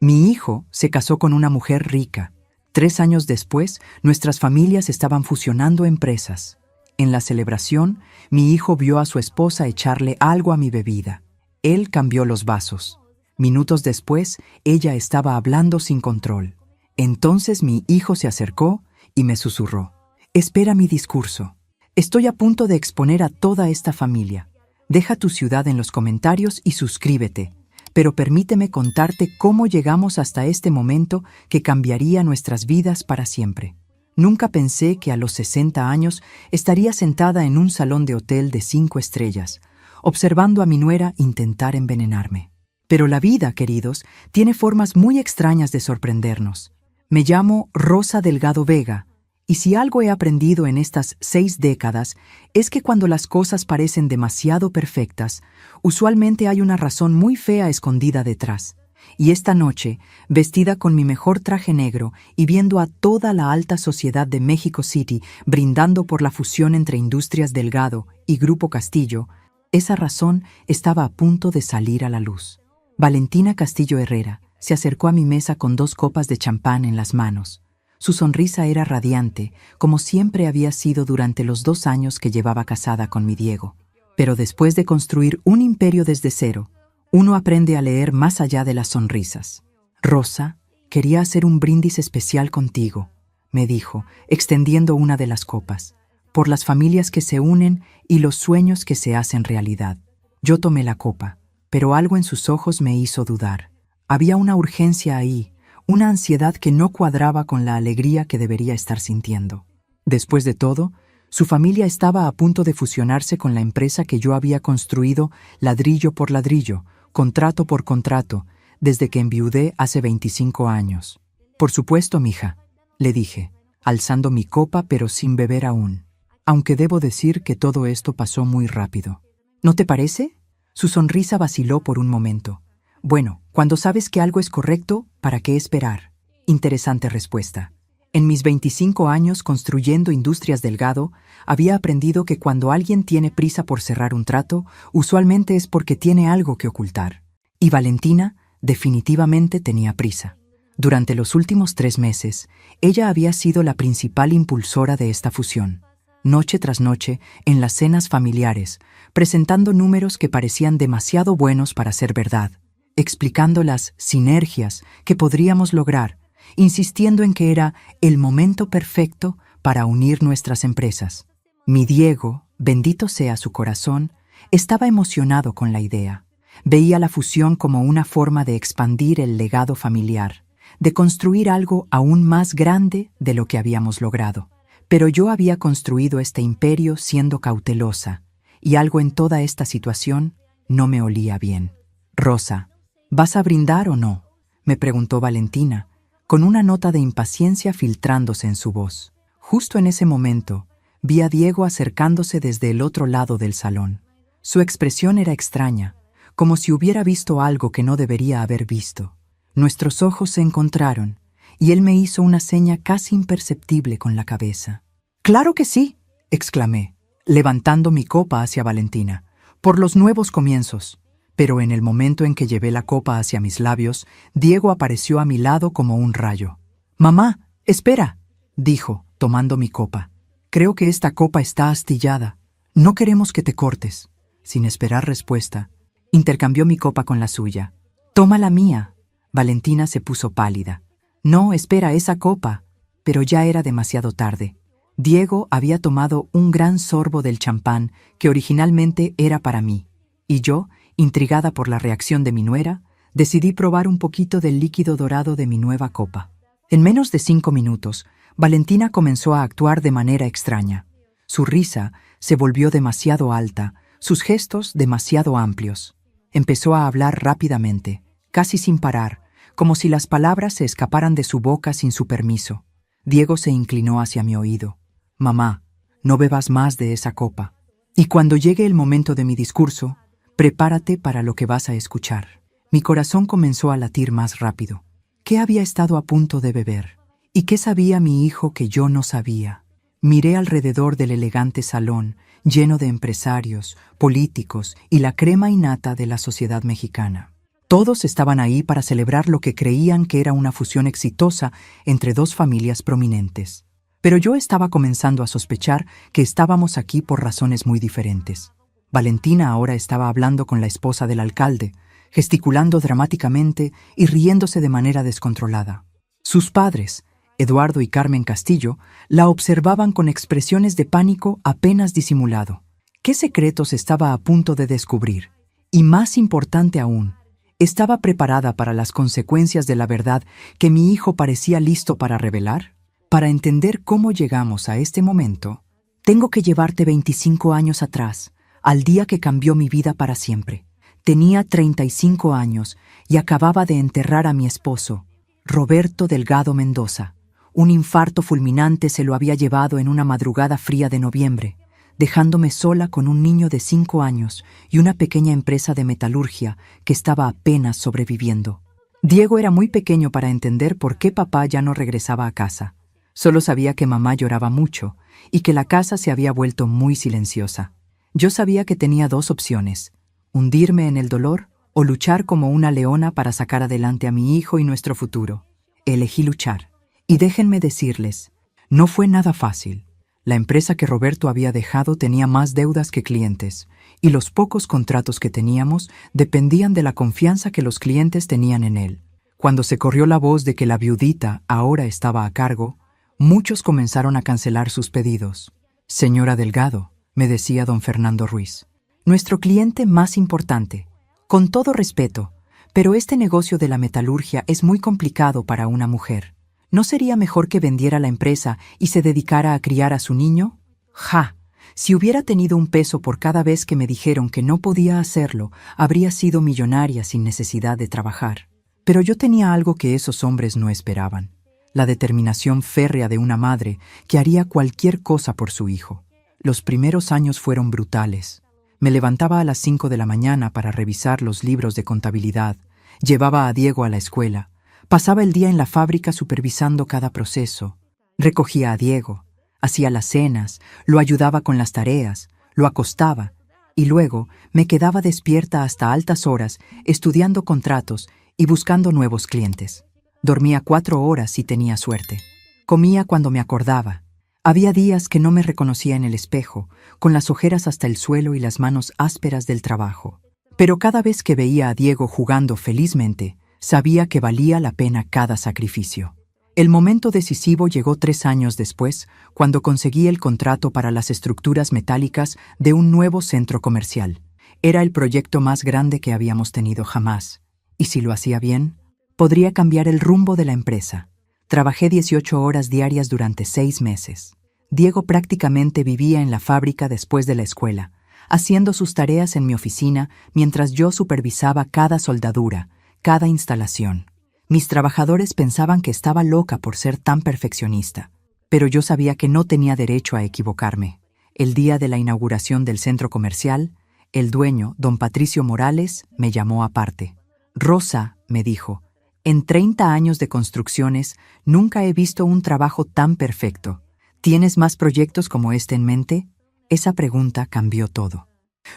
Mi hijo se casó con una mujer rica. 3 años después, nuestras familias estaban fusionando empresas. En la celebración, mi hijo vio a su esposa echarle algo a mi bebida. Él cambió los vasos. Minutos después, ella estaba hablando sin control. Entonces mi hijo se acercó y me susurró: «Espera mi discurso. Estoy a punto de exponer a toda esta familia. Deja tu ciudad en los comentarios y suscríbete. Pero permíteme contarte cómo llegamos hasta este momento que cambiaría nuestras vidas para siempre». Nunca pensé que a los 60 años estaría sentada en un salón de hotel de 5 estrellas, observando a mi nuera intentar envenenarme. Pero la vida, queridos, tiene formas muy extrañas de sorprendernos. Me llamo Rosa Delgado Vega, y si algo he aprendido en estas 6 décadas es que cuando las cosas parecen demasiado perfectas, usualmente hay una razón muy fea escondida detrás. Y esta noche, vestida con mi mejor traje negro y viendo a toda la alta sociedad de México City brindando por la fusión entre Industrias Delgado y Grupo Castillo, esa razón estaba a punto de salir a la luz. Valentina Castillo Herrera se acercó a mi mesa con 2 copas de champán en las manos. Su sonrisa era radiante, como siempre había sido durante los 2 años que llevaba casada con mi Diego. Pero después de construir un imperio desde cero, uno aprende a leer más allá de las sonrisas. «Rosa, quería hacer un brindis especial contigo», me dijo, extendiendo una de las copas, «por las familias que se unen y los sueños que se hacen realidad». Yo tomé la copa, pero algo en sus ojos me hizo dudar. Había una urgencia ahí, una ansiedad que no cuadraba con la alegría que debería estar sintiendo. Después de todo, su familia estaba a punto de fusionarse con la empresa que yo había construido ladrillo por ladrillo, contrato por contrato, desde que enviudé hace 25 años. «Por supuesto, mija», le dije, alzando mi copa pero sin beber aún. «Aunque debo decir que todo esto pasó muy rápido». «¿No te parece?». Su sonrisa vaciló por un momento. «Bueno, cuando sabes que algo es correcto, ¿para qué esperar?». Interesante respuesta. En mis 25 años construyendo Industrias Delgado, había aprendido que cuando alguien tiene prisa por cerrar un trato, usualmente es porque tiene algo que ocultar. Y Valentina definitivamente tenía prisa. Durante los últimos 3 meses, ella había sido la principal impulsora de esta fusión. Noche tras noche, en las cenas familiares, presentando números que parecían demasiado buenos para ser verdad, explicando las sinergias que podríamos lograr, insistiendo en que era el momento perfecto para unir nuestras empresas. Mi Diego, bendito sea su corazón, estaba emocionado con la idea. Veía la fusión como una forma de expandir el legado familiar, de construir algo aún más grande de lo que habíamos logrado. Pero yo había construido este imperio siendo cautelosa, y algo en toda esta situación no me olía bien. «Rosa, ¿vas a brindar o no?», me preguntó Valentina, con una nota de impaciencia filtrándose en su voz. Justo en ese momento, vi a Diego acercándose desde el otro lado del salón. Su expresión era extraña, como si hubiera visto algo que no debería haber visto. Nuestros ojos se encontraron, y él me hizo una seña casi imperceptible con la cabeza. «¡Claro que sí!», exclamé, levantando mi copa hacia Valentina. «Por los nuevos comienzos». Pero en el momento en que llevé la copa hacia mis labios, Diego apareció a mi lado como un rayo. «Mamá, espera», dijo, tomando mi copa. «Creo que esta copa está astillada. No queremos que te cortes». Sin esperar respuesta, intercambió mi copa con la suya. «Toma la mía». Valentina se puso pálida. «No, espera, esa copa». Pero ya era demasiado tarde. Diego había tomado un gran sorbo del champán que originalmente era para mí, y yo, intrigada por la reacción de mi nuera, decidí probar un poquito del líquido dorado de mi nueva copa. En menos de 5 minutos, Valentina comenzó a actuar de manera extraña. Su risa se volvió demasiado alta, sus gestos demasiado amplios. Empezó a hablar rápidamente, casi sin parar, como si las palabras se escaparan de su boca sin su permiso. Diego se inclinó hacia mi oído. «Mamá, no bebas más de esa copa. Y cuando llegue el momento de mi discurso, prepárate para lo que vas a escuchar». Mi corazón comenzó a latir más rápido. ¿Qué había estado a punto de beber? ¿Y qué sabía mi hijo que yo no sabía? Miré alrededor del elegante salón, lleno de empresarios, políticos y la crema innata de la sociedad mexicana. Todos estaban ahí para celebrar lo que creían que era una fusión exitosa entre dos familias prominentes. Pero yo estaba comenzando a sospechar que estábamos aquí por razones muy diferentes. Valentina ahora estaba hablando con la esposa del alcalde, gesticulando dramáticamente y riéndose de manera descontrolada. Sus padres, Eduardo y Carmen Castillo, la observaban con expresiones de pánico apenas disimulado. ¿Qué secretos estaba a punto de descubrir? Y más importante aún, ¿estaba preparada para las consecuencias de la verdad que mi hijo parecía listo para revelar? Para entender cómo llegamos a este momento, tengo que llevarte 25 años atrás, al día que cambió mi vida para siempre. Tenía 35 años y acababa de enterrar a mi esposo, Roberto Delgado Mendoza. Un infarto fulminante se lo había llevado en una madrugada fría de noviembre, dejándome sola con un niño de 5 años y una pequeña empresa de metalurgia que estaba apenas sobreviviendo. Diego era muy pequeño para entender por qué papá ya no regresaba a casa. Solo sabía que mamá lloraba mucho y que la casa se había vuelto muy silenciosa. Yo sabía que tenía dos opciones: hundirme en el dolor o luchar como una leona para sacar adelante a mi hijo y nuestro futuro. Elegí luchar. Y déjenme decirles, no fue nada fácil. La empresa que Roberto había dejado tenía más deudas que clientes, y los pocos contratos que teníamos dependían de la confianza que los clientes tenían en él. Cuando se corrió la voz de que la viudita ahora estaba a cargo, muchos comenzaron a cancelar sus pedidos. Señora Delgado, me decía don Fernando Ruiz, nuestro cliente más importante. Con todo respeto, pero este negocio de la metalurgia es muy complicado para una mujer. ¿No sería mejor que vendiera la empresa y se dedicara a criar a su niño? ¡Ja! Si hubiera tenido un peso por cada vez que me dijeron que no podía hacerlo, habría sido millonaria sin necesidad de trabajar. Pero yo tenía algo que esos hombres no esperaban: la determinación férrea de una madre que haría cualquier cosa por su hijo. Los primeros años fueron brutales. Me levantaba a las 5 de la mañana para revisar los libros de contabilidad, llevaba a Diego a la escuela, pasaba el día en la fábrica supervisando cada proceso, recogía a Diego, hacía las cenas, lo ayudaba con las tareas, lo acostaba y luego me quedaba despierta hasta altas horas estudiando contratos y buscando nuevos clientes. Dormía 4 horas si tenía suerte. Comía cuando me acordaba. Había días que no me reconocía en el espejo, con las ojeras hasta el suelo y las manos ásperas del trabajo. Pero cada vez que veía a Diego jugando felizmente, sabía que valía la pena cada sacrificio. El momento decisivo llegó 3 años después, cuando conseguí el contrato para las estructuras metálicas de un nuevo centro comercial. Era el proyecto más grande que habíamos tenido jamás, y si lo hacía bien, podría cambiar el rumbo de la empresa. Trabajé 18 horas diarias durante 6 meses. Diego prácticamente vivía en la fábrica después de la escuela, haciendo sus tareas en mi oficina mientras yo supervisaba cada soldadura, cada instalación. Mis trabajadores pensaban que estaba loca por ser tan perfeccionista, pero yo sabía que no tenía derecho a equivocarme. El día de la inauguración del centro comercial, el dueño, don Patricio Morales, me llamó aparte. «Rosa», me dijo, «en 30 años de construcciones nunca he visto un trabajo tan perfecto. ¿Tienes más proyectos como este en mente?». Esa pregunta cambió todo.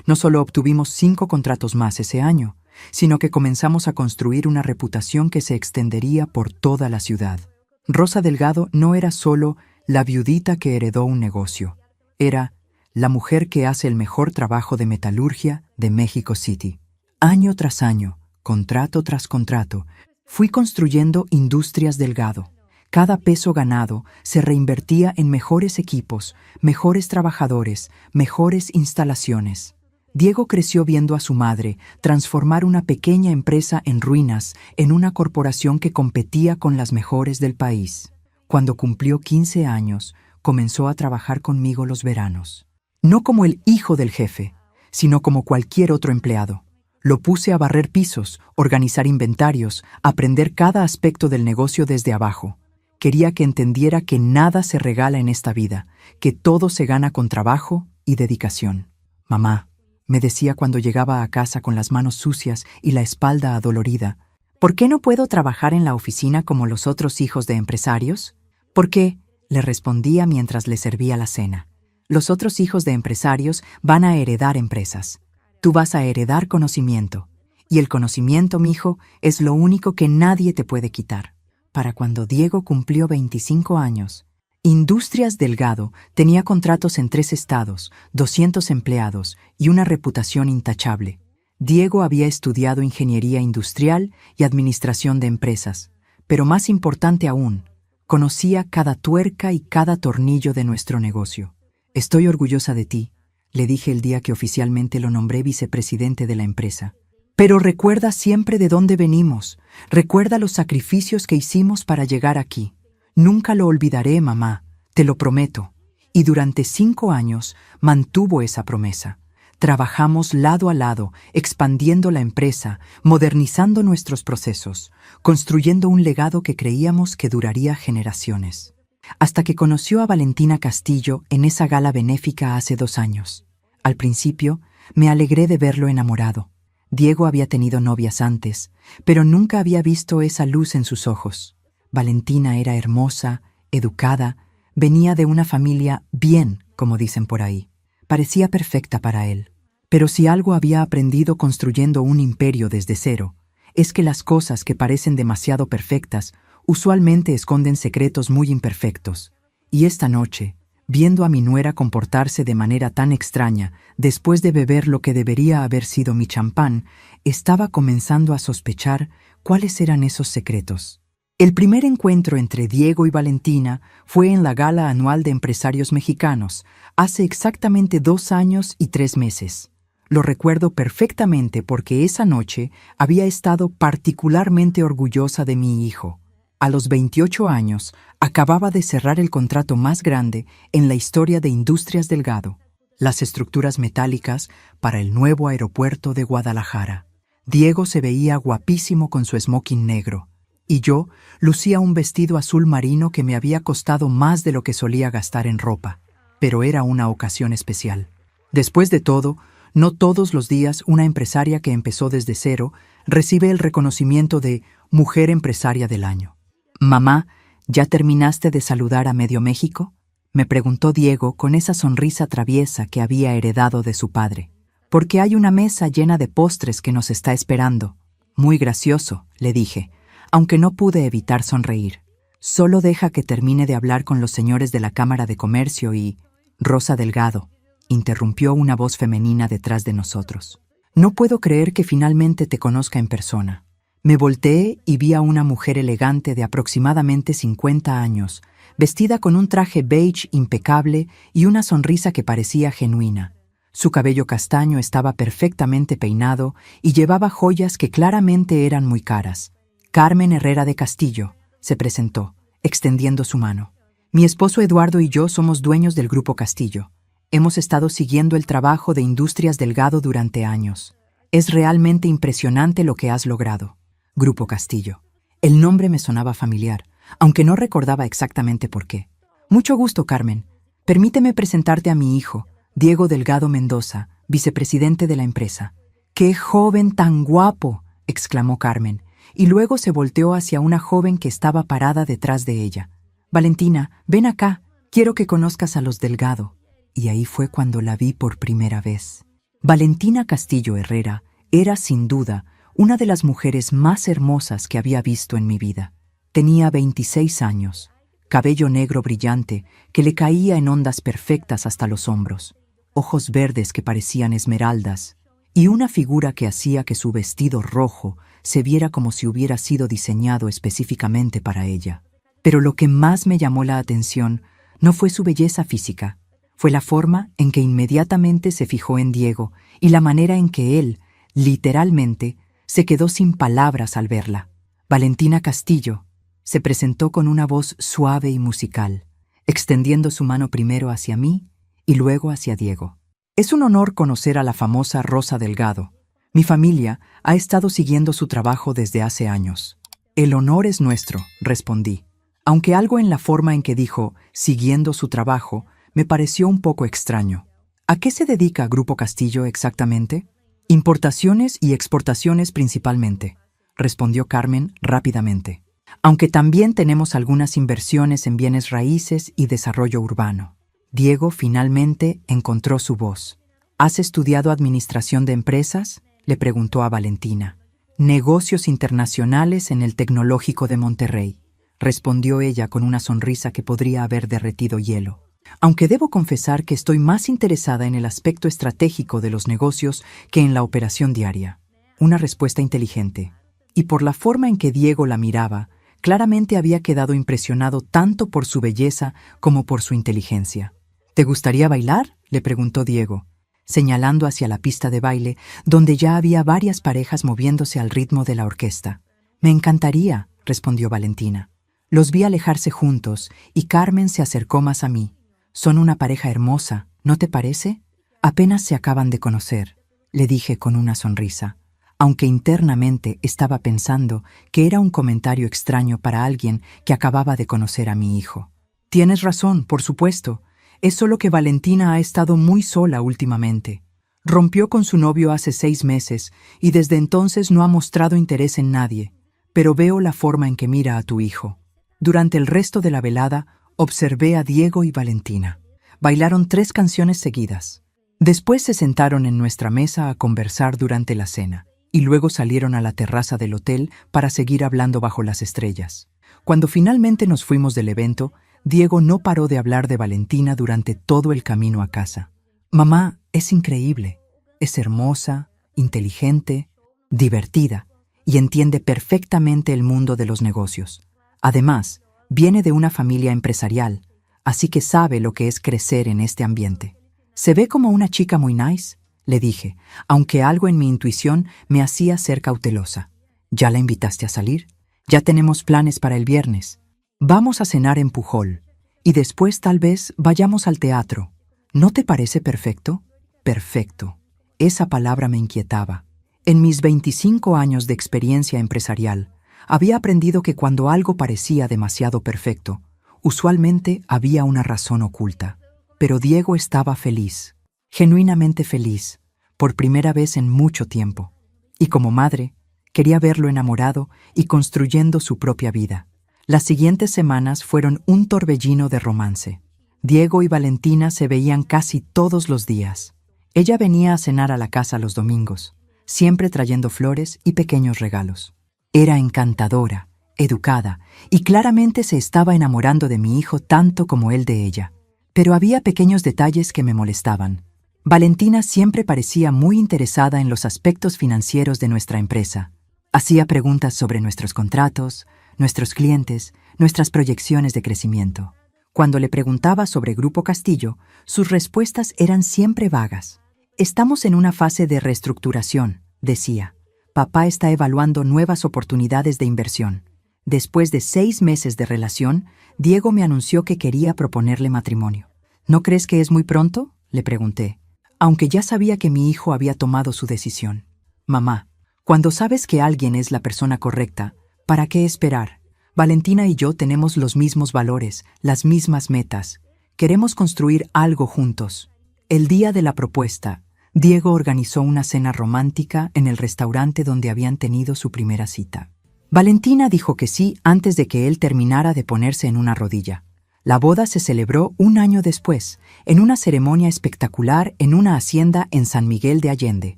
No solo obtuvimos 5 contratos más ese año, sino que comenzamos a construir una reputación que se extendería por toda la ciudad. Rosa Delgado no era solo la viudita que heredó un negocio, era la mujer que hace el mejor trabajo de metalurgia de México City. Año tras año, contrato tras contrato, fui construyendo Industrias Delgado. Cada peso ganado se reinvertía en mejores equipos, mejores trabajadores, mejores instalaciones. Diego creció viendo a su madre transformar una pequeña empresa en ruinas en una corporación que competía con las mejores del país. Cuando cumplió 15 años, comenzó a trabajar conmigo los veranos. No como el hijo del jefe, sino como cualquier otro empleado. Lo puse a barrer pisos, organizar inventarios, aprender cada aspecto del negocio desde abajo. Quería que entendiera que nada se regala en esta vida, que todo se gana con trabajo y dedicación. «Mamá», me decía cuando llegaba a casa con las manos sucias y la espalda adolorida, «¿por qué no puedo trabajar en la oficina como los otros hijos de empresarios?». «¿Por qué?», le respondía mientras le servía la cena. «Los otros hijos de empresarios van a heredar empresas. Tú vas a heredar conocimiento. Y el conocimiento, mijo, es lo único que nadie te puede quitar. Para cuando Diego cumplió 25 años, Industrias Delgado tenía contratos en 3 estados, 200 empleados y una reputación intachable. Diego había estudiado ingeniería industrial y administración de empresas, pero más importante aún, conocía cada tuerca y cada tornillo de nuestro negocio. Estoy orgullosa de ti, le dije el día que oficialmente lo nombré vicepresidente de la empresa. Pero recuerda siempre de dónde venimos, recuerda los sacrificios que hicimos para llegar aquí. Nunca lo olvidaré, mamá, te lo prometo. Y durante 5 años mantuvo esa promesa. Trabajamos lado a lado, expandiendo la empresa, modernizando nuestros procesos, construyendo un legado que creíamos que duraría generaciones. Hasta que conoció a Valentina Castillo en esa gala benéfica hace 2 años. Al principio, me alegré de verlo enamorado. Diego había tenido novias antes, pero nunca había visto esa luz en sus ojos. Valentina era hermosa, educada, venía de una familia bien, como dicen por ahí. Parecía perfecta para él. Pero si algo había aprendido construyendo un imperio desde cero, es que las cosas que parecen demasiado perfectas usualmente esconden secretos muy imperfectos. Y esta noche, viendo a mi nuera comportarse de manera tan extraña, después de beber lo que debería haber sido mi champán, estaba comenzando a sospechar cuáles eran esos secretos. El primer encuentro entre Diego y Valentina fue en la Gala Anual de Empresarios Mexicanos, hace exactamente 2 años y 3 meses. Lo recuerdo perfectamente porque esa noche había estado particularmente orgullosa de mi hijo. A los 28 años, acababa de cerrar el contrato más grande en la historia de Industrias Delgado, las estructuras metálicas para el nuevo aeropuerto de Guadalajara. Diego se veía guapísimo con su smoking negro, y yo lucía un vestido azul marino que me había costado más de lo que solía gastar en ropa, pero era una ocasión especial. Después de todo, no todos los días una empresaria que empezó desde cero recibe el reconocimiento de Mujer Empresaria del Año. «Mamá, ¿ya terminaste de saludar a medio México?», me preguntó Diego con esa sonrisa traviesa que había heredado de su padre. «Porque hay una mesa llena de postres que nos está esperando». «Muy gracioso», le dije, aunque no pude evitar sonreír. «Solo deja que termine de hablar con los señores de la Cámara de Comercio y...» «Rosa Delgado», interrumpió una voz femenina detrás de nosotros. «No puedo creer que finalmente te conozca en persona». Me volteé y vi a una mujer elegante de aproximadamente 50 años, vestida con un traje beige impecable y una sonrisa que parecía genuina. Su cabello castaño estaba perfectamente peinado y llevaba joyas que claramente eran muy caras. «Carmen Herrera de Castillo», se presentó, extendiendo su mano. «Mi esposo Eduardo y yo somos dueños del Grupo Castillo. Hemos estado siguiendo el trabajo de Industrias Delgado durante años. Es realmente impresionante lo que has logrado». Grupo Castillo. El nombre me sonaba familiar, aunque no recordaba exactamente por qué. «Mucho gusto, Carmen. Permíteme presentarte a mi hijo, Diego Delgado Mendoza, vicepresidente de la empresa». «¡Qué joven tan guapo!», exclamó Carmen, y luego se volteó hacia una joven que estaba parada detrás de ella. «Valentina, ven acá, quiero que conozcas a los Delgado». Y ahí fue cuando la vi por primera vez. Valentina Castillo Herrera era, sin duda, una de las mujeres más hermosas que había visto en mi vida. Tenía 26 años, cabello negro brillante que le caía en ondas perfectas hasta los hombros, ojos verdes que parecían esmeraldas, y una figura que hacía que su vestido rojo se viera como si hubiera sido diseñado específicamente para ella. Pero lo que más me llamó la atención no fue su belleza física, fue la forma en que inmediatamente se fijó en Diego y la manera en que él, literalmente, se quedó sin palabras al verla. «Valentina Castillo», se presentó con una voz suave y musical, extendiendo su mano primero hacia mí y luego hacia Diego. «Es un honor conocer a la famosa Rosa Delgado. Mi familia ha estado siguiendo su trabajo desde hace años». «El honor es nuestro», respondí, aunque algo en la forma en que dijo «siguiendo su trabajo» me pareció un poco extraño. «¿A qué se dedica Grupo Castillo exactamente?» «Importaciones y exportaciones principalmente», respondió Carmen rápidamente. «Aunque también tenemos algunas inversiones en bienes raíces y desarrollo urbano». Diego finalmente encontró su voz. «¿Has estudiado administración de empresas?», le preguntó a Valentina. Negocios internacionales en el Tecnológico de Monterrey, respondió ella con una sonrisa que podría haber derretido hielo. Aunque debo confesar que estoy más interesada en el aspecto estratégico de los negocios que en la operación diaria. Una respuesta inteligente. Y por la forma en que Diego la miraba, claramente había quedado impresionado tanto por su belleza como por su inteligencia. ¿Te gustaría bailar?, le preguntó Diego, señalando hacia la pista de baile, donde ya había varias parejas moviéndose al ritmo de la orquesta. Me encantaría, respondió Valentina. Los vi alejarse juntos y Carmen se acercó más a mí. Son una pareja hermosa, ¿no te parece? Apenas se acaban de conocer, le dije con una sonrisa, aunque internamente estaba pensando que era un comentario extraño para alguien que acababa de conocer a mi hijo. Tienes razón, por supuesto. Es solo que Valentina ha estado muy sola últimamente. Rompió con su novio hace 6 meses y desde entonces no ha mostrado interés en nadie, pero veo la forma en que mira a tu hijo. Durante el resto de la velada, observé a Diego y Valentina. Bailaron 3 canciones seguidas. Después se sentaron en nuestra mesa a conversar durante la cena, y luego salieron a la terraza del hotel para seguir hablando bajo las estrellas. Cuando finalmente nos fuimos del evento, Diego no paró de hablar de Valentina durante todo el camino a casa. Mamá, es increíble. Es hermosa, inteligente, divertida, y entiende perfectamente el mundo de los negocios. Además, viene de una familia empresarial, así que sabe lo que es crecer en este ambiente. Se ve como una chica muy nice, le dije, aunque algo en mi intuición me hacía ser cautelosa. ¿Ya la invitaste a salir? Ya tenemos planes para el viernes. Vamos a cenar en Pujol, y después tal vez vayamos al teatro. ¿No te parece perfecto? Perfecto. Esa palabra me inquietaba. En mis 25 años de experiencia empresarial, había aprendido que cuando algo parecía demasiado perfecto, usualmente había una razón oculta. Pero Diego estaba feliz, genuinamente feliz, por primera vez en mucho tiempo. Y como madre, quería verlo enamorado y construyendo su propia vida. Las siguientes semanas fueron un torbellino de romance. Diego y Valentina se veían casi todos los días. Ella venía a cenar a la casa los domingos, siempre trayendo flores y pequeños regalos. Era encantadora, educada, y claramente se estaba enamorando de mi hijo tanto como él de ella. Pero había pequeños detalles que me molestaban. Valentina siempre parecía muy interesada en los aspectos financieros de nuestra empresa. Hacía preguntas sobre nuestros contratos, nuestros clientes, nuestras proyecciones de crecimiento. Cuando le preguntaba sobre Grupo Castillo, sus respuestas eran siempre vagas. Estamos en una fase de reestructuración, decía. Papá está evaluando nuevas oportunidades de inversión. Después de 6 meses de relación, Diego me anunció que quería proponerle matrimonio. ¿No crees que es muy pronto?, le pregunté, aunque ya sabía que mi hijo había tomado su decisión. Mamá, cuando sabes que alguien es la persona correcta, ¿para qué esperar? Valentina y yo tenemos los mismos valores, las mismas metas. Queremos construir algo juntos. El día de la propuesta, Diego organizó una cena romántica en el restaurante donde habían tenido su primera cita. Valentina dijo que sí antes de que él terminara de ponerse en una rodilla. La boda se celebró 1 año después, en una ceremonia espectacular en una hacienda en San Miguel de Allende.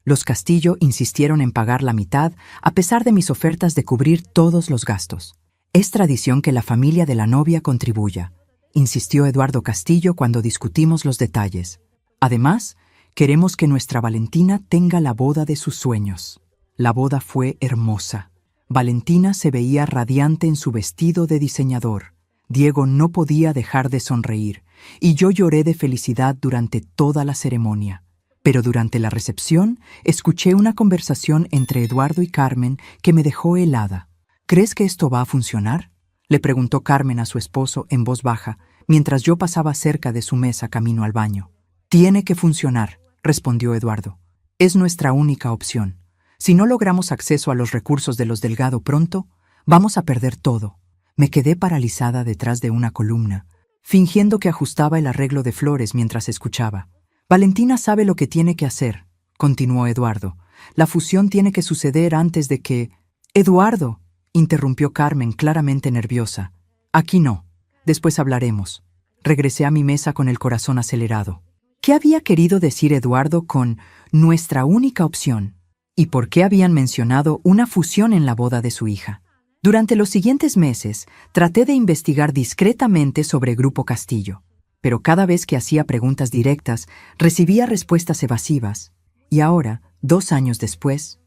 Los Castillo insistieron en pagar la mitad a pesar de mis ofertas de cubrir todos los gastos. Es tradición que la familia de la novia contribuya, insistió Eduardo Castillo cuando discutimos los detalles. Además, queremos que nuestra Valentina tenga la boda de sus sueños. La boda fue hermosa. Valentina se veía radiante en su vestido de diseñador. Diego no podía dejar de sonreír, y yo lloré de felicidad durante toda la ceremonia. Pero durante la recepción, escuché una conversación entre Eduardo y Carmen que me dejó helada. ¿Crees que esto va a funcionar?, le preguntó Carmen a su esposo en voz baja, mientras yo pasaba cerca de su mesa camino al baño. Tiene que funcionar, respondió Eduardo. Es nuestra única opción. Si no logramos acceso a los recursos de los Delgado pronto, vamos a perder todo. Me quedé paralizada detrás de una columna, fingiendo que ajustaba el arreglo de flores mientras escuchaba. Valentina sabe lo que tiene que hacer, continuó Eduardo. La fusión tiene que suceder antes de que... ¡Eduardo!, interrumpió Carmen claramente nerviosa. Aquí no. Después hablaremos. Regresé a mi mesa con el corazón acelerado. ¿Qué había querido decir Eduardo con nuestra única opción? y por qué habían mencionado una fusión en la boda de su hija. Durante los siguientes meses, traté de investigar discretamente sobre Grupo Castillo, pero cada vez que hacía preguntas directas, recibía respuestas evasivas. Y ahora, 2 años después,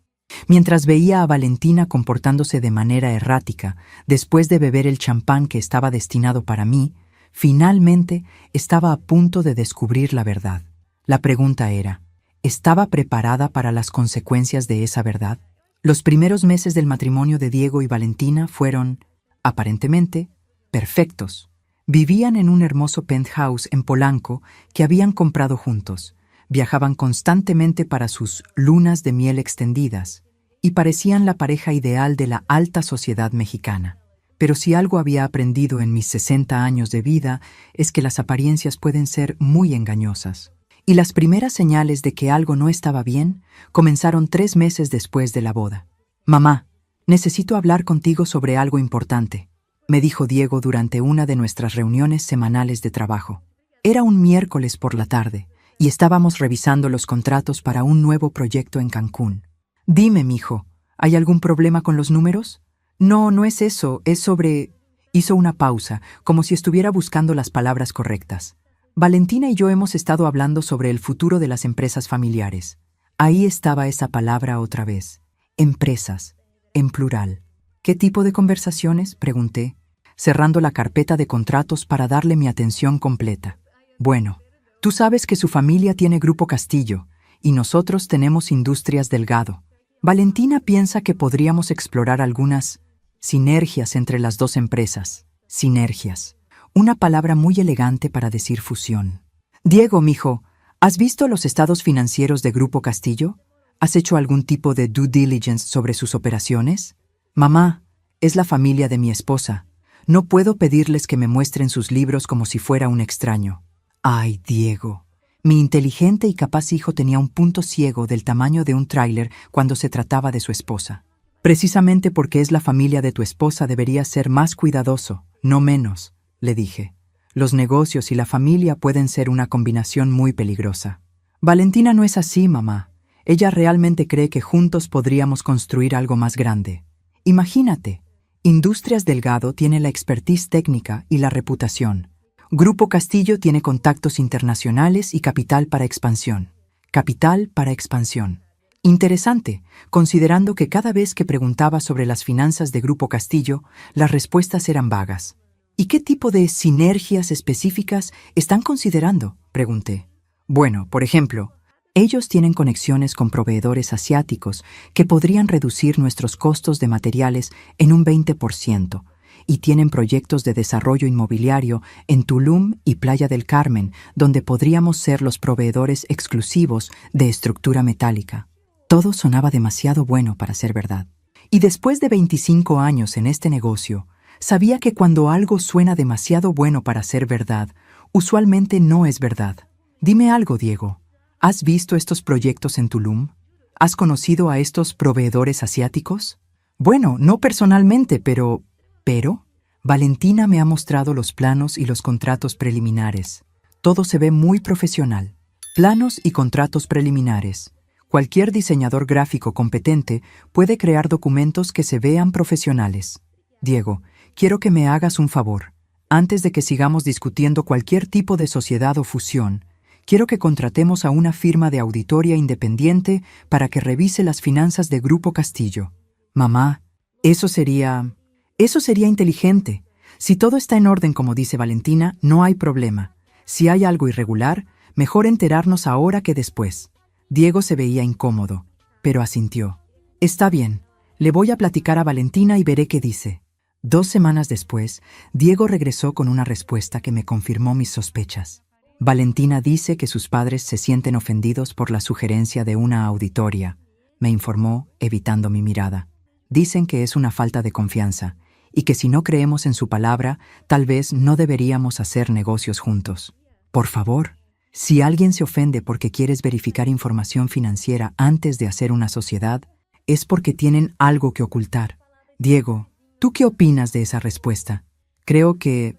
mientras veía a Valentina comportándose de manera errática, después de beber el champán que estaba destinado para mí, finalmente estaba a punto de descubrir la verdad. La pregunta era, ¿estaba preparada para las consecuencias de esa verdad? Los primeros meses del matrimonio de Diego y Valentina fueron, aparentemente, perfectos. Vivían en un hermoso penthouse en Polanco que habían comprado juntos. Viajaban constantemente para sus lunas de miel extendidas y parecían la pareja ideal de la alta sociedad mexicana. Pero si algo había aprendido en mis 60 años de vida es que las apariencias pueden ser muy engañosas. Y las primeras señales de que algo no estaba bien comenzaron 3 meses después de la boda. «Mamá, necesito hablar contigo sobre algo importante», me dijo Diego durante una de nuestras reuniones semanales de trabajo. Era un miércoles por la tarde y estábamos revisando los contratos para un nuevo proyecto en Cancún. «Dime, mijo, ¿hay algún problema con los números?» «No, no es eso, es sobre...» Hizo una pausa, como si estuviera buscando las palabras correctas. «Valentina y yo hemos estado hablando sobre el futuro de las empresas familiares». Ahí estaba esa palabra otra vez. Empresas, en plural. «¿Qué tipo de conversaciones?», pregunté, cerrando la carpeta de contratos para darle mi atención completa. «Bueno, tú sabes que su familia tiene Grupo Castillo y nosotros tenemos Industrias Delgado. Valentina piensa que podríamos explorar algunas sinergias entre las dos empresas». Sinergias. Una palabra muy elegante para decir fusión. «Diego, mijo, ¿has visto los estados financieros de Grupo Castillo? ¿Has hecho algún tipo de due diligence sobre sus operaciones?» «Mamá, es la familia de mi esposa. No puedo pedirles que me muestren sus libros como si fuera un extraño». «Ay, Diego». Mi inteligente y capaz hijo tenía un punto ciego del tamaño de un tráiler cuando se trataba de su esposa. «Precisamente porque es la familia de tu esposa deberías ser más cuidadoso, no menos», le dije. «Los negocios y la familia pueden ser una combinación muy peligrosa». «Valentina no es así, mamá. Ella realmente cree que juntos podríamos construir algo más grande. Imagínate, Industrias Delgado tiene la expertise técnica y la reputación. Grupo Castillo tiene contactos internacionales y capital para expansión. Capital para expansión. Interesante, considerando que cada vez que preguntaba sobre las finanzas de Grupo Castillo, las respuestas eran vagas. «¿Y qué tipo de sinergias específicas están considerando?», pregunté. «Bueno, por ejemplo, ellos tienen conexiones con proveedores asiáticos que podrían reducir nuestros costos de materiales en un 20%, y tienen proyectos de desarrollo inmobiliario en Tulum y Playa del Carmen, donde podríamos ser los proveedores exclusivos de estructura metálica». Todo sonaba demasiado bueno para ser verdad. Y después de 25 años en este negocio, sabía que cuando algo suena demasiado bueno para ser verdad, usualmente no es verdad. «Dime algo, Diego. ¿Has visto estos proyectos en Tulum? ¿Has conocido a estos proveedores asiáticos?» «Bueno, no personalmente, pero...» «¿Pero?» «Valentina me ha mostrado los planos y los contratos preliminares. Todo se ve muy profesional. Planos y contratos preliminares. Cualquier diseñador gráfico competente puede crear documentos que se vean profesionales. Diego, quiero que me hagas un favor. Antes de que sigamos discutiendo cualquier tipo de sociedad o fusión, quiero que contratemos a una firma de auditoría independiente para que revise las finanzas de Grupo Castillo». «Mamá, eso sería inteligente. Si todo está en orden como dice Valentina, no hay problema. Si hay algo irregular, mejor enterarnos ahora que después». Diego se veía incómodo, pero asintió. «Está bien, le voy a platicar a Valentina y veré qué dice». 2 semanas después, Diego regresó con una respuesta que me confirmó mis sospechas. «Valentina dice que sus padres se sienten ofendidos por la sugerencia de una auditoría», me informó, evitando mi mirada. «Dicen que es una falta de confianza y que si no creemos en su palabra, tal vez no deberíamos hacer negocios juntos». «Por favor, si alguien se ofende porque quieres verificar información financiera antes de hacer una sociedad, es porque tienen algo que ocultar». «Diego, ¿tú qué opinas de esa respuesta?» Creo que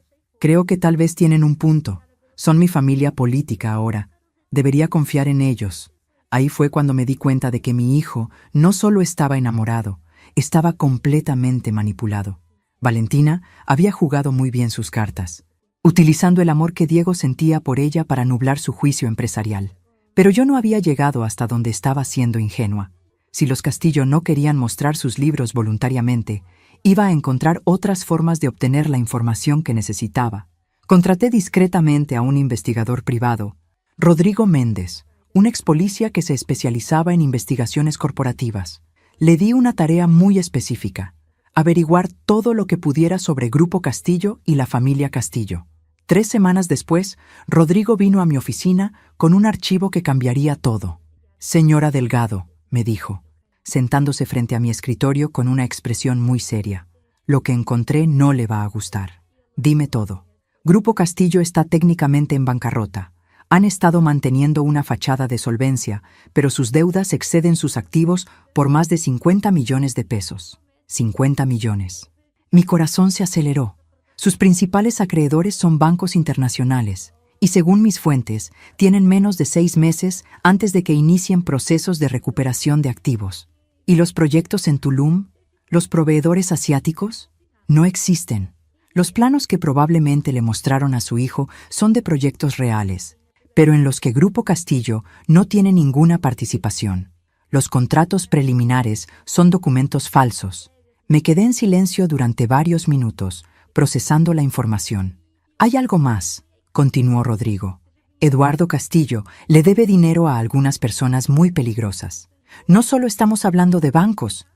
tal vez tienen un punto. Son mi familia política ahora. Debería confiar en ellos. Ahí fue cuando me di cuenta de que mi hijo no solo estaba enamorado, estaba completamente manipulado. Valentina había jugado muy bien sus cartas, utilizando el amor que Diego sentía por ella para nublar su juicio empresarial. Pero yo no había llegado hasta donde estaba siendo ingenua. Si los Castillo no querían mostrar sus libros voluntariamente, iba a encontrar otras formas de obtener la información que necesitaba. Contraté discretamente a un investigador privado, Rodrigo Méndez, un expolicía que se especializaba en investigaciones corporativas. Le di una tarea muy específica: averiguar todo lo que pudiera sobre Grupo Castillo y la familia Castillo. 3 semanas después, Rodrigo vino a mi oficina con un archivo que cambiaría todo. «Señora Delgado», me dijo, sentándose frente a mi escritorio con una expresión muy seria, «lo que encontré no le va a gustar. Dime todo. Grupo Castillo está técnicamente en bancarrota. Han estado manteniendo una fachada de solvencia, pero sus deudas exceden sus activos por más de 50 millones de pesos. 50 millones. Mi corazón se aceleró. Sus principales acreedores son bancos internacionales, y según mis fuentes, tienen menos de 6 meses antes de que inicien procesos de recuperación de activos. ¿Y los proyectos en Tulum? ¿Los proveedores asiáticos? No existen. Los planos que probablemente le mostraron a su hijo son de proyectos reales, pero en los que Grupo Castillo no tiene ninguna participación. Los contratos preliminares son documentos falsos. Me quedé en silencio durante varios minutos, procesando la información. «Hay algo más», continuó Rodrigo. «Eduardo Castillo le debe dinero a algunas personas muy peligrosas. No solo estamos hablando de bancos,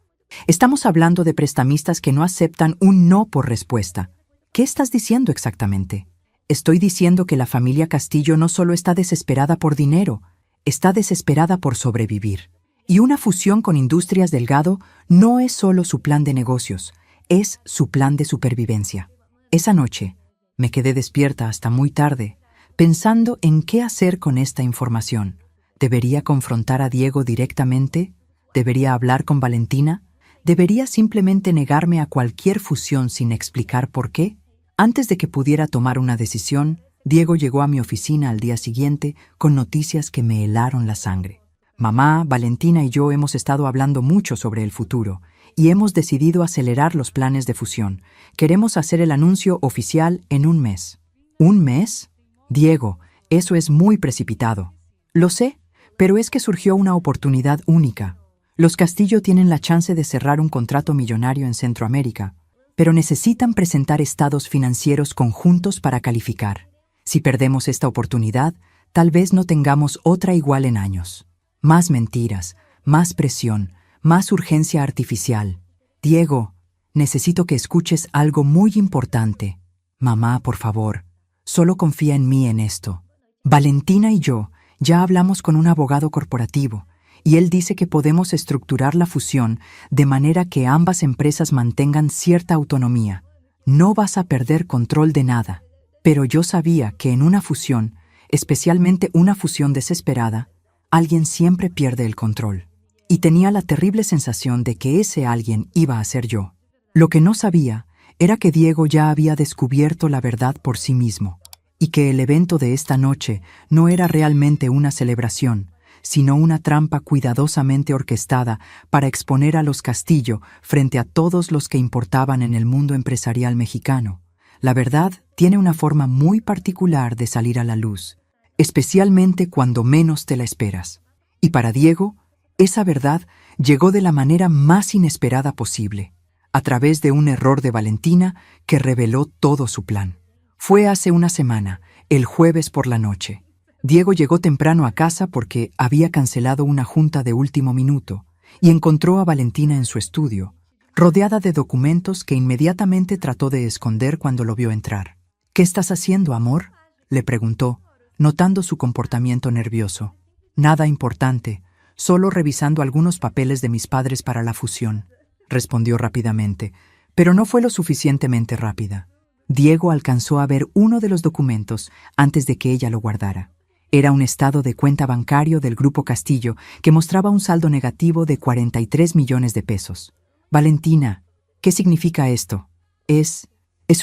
estamos hablando de prestamistas que no aceptan un no por respuesta». «¿Qué estás diciendo exactamente?» «Estoy diciendo que la familia Castillo no solo está desesperada por dinero, está desesperada por sobrevivir. Y una fusión con Industrias Delgado no es solo su plan de negocios, es su plan de supervivencia». Esa noche me quedé despierta hasta muy tarde, pensando en qué hacer con esta información. ¿Debería confrontar a Diego directamente? ¿Debería hablar con Valentina? ¿Debería simplemente negarme a cualquier fusión sin explicar por qué? Antes de que pudiera tomar una decisión, Diego llegó a mi oficina al día siguiente con noticias que me helaron la sangre. «Mamá, Valentina y yo hemos estado hablando mucho sobre el futuro y hemos decidido acelerar los planes de fusión. Queremos hacer el anuncio oficial en 1 mes». «¿1 mes? Diego, eso es muy precipitado». «Lo sé, pero es que surgió una oportunidad única. Los Castillo tienen la chance de cerrar un contrato millonario en Centroamérica, pero necesitan presentar estados financieros conjuntos para calificar. Si perdemos esta oportunidad, tal vez no tengamos otra igual en años. Más mentiras, más presión, más urgencia artificial. Diego, necesito que escuches algo muy importante. Mamá, por favor, solo confía en mí en esto. Valentina y yo ya hablamos con un abogado corporativo, y él dice que podemos estructurar la fusión de manera que ambas empresas mantengan cierta autonomía. No vas a perder control de nada. Pero yo sabía que en una fusión, especialmente una fusión desesperada, alguien siempre pierde el control. Y tenía la terrible sensación de que ese alguien iba a ser yo. Lo que no sabía era que Diego ya había descubierto la verdad por sí mismo, y que el evento de esta noche no era realmente una celebración, sino una trampa cuidadosamente orquestada para exponer a los Castillo frente a todos los que importaban en el mundo empresarial mexicano. La verdad tiene una forma muy particular de salir a la luz, especialmente cuando menos te la esperas. Y para Diego, esa verdad llegó de la manera más inesperada posible, a través de un error de Valentina que reveló todo su plan. Fue hace una semana, el jueves por la noche. Diego llegó temprano a casa porque había cancelado una junta de último minuto y encontró a Valentina en su estudio, rodeada de documentos que inmediatamente trató de esconder cuando lo vio entrar. «¿Qué estás haciendo, amor?», le preguntó, notando su comportamiento nervioso. «Nada importante, solo revisando algunos papeles de mis padres para la fusión», respondió rápidamente, pero no fue lo suficientemente rápida. Diego alcanzó a ver uno de los documentos antes de que ella lo guardara. Era un estado de cuenta bancario del Grupo Castillo que mostraba un saldo negativo de 43 millones de pesos. «Valentina, ¿qué significa esto?» Es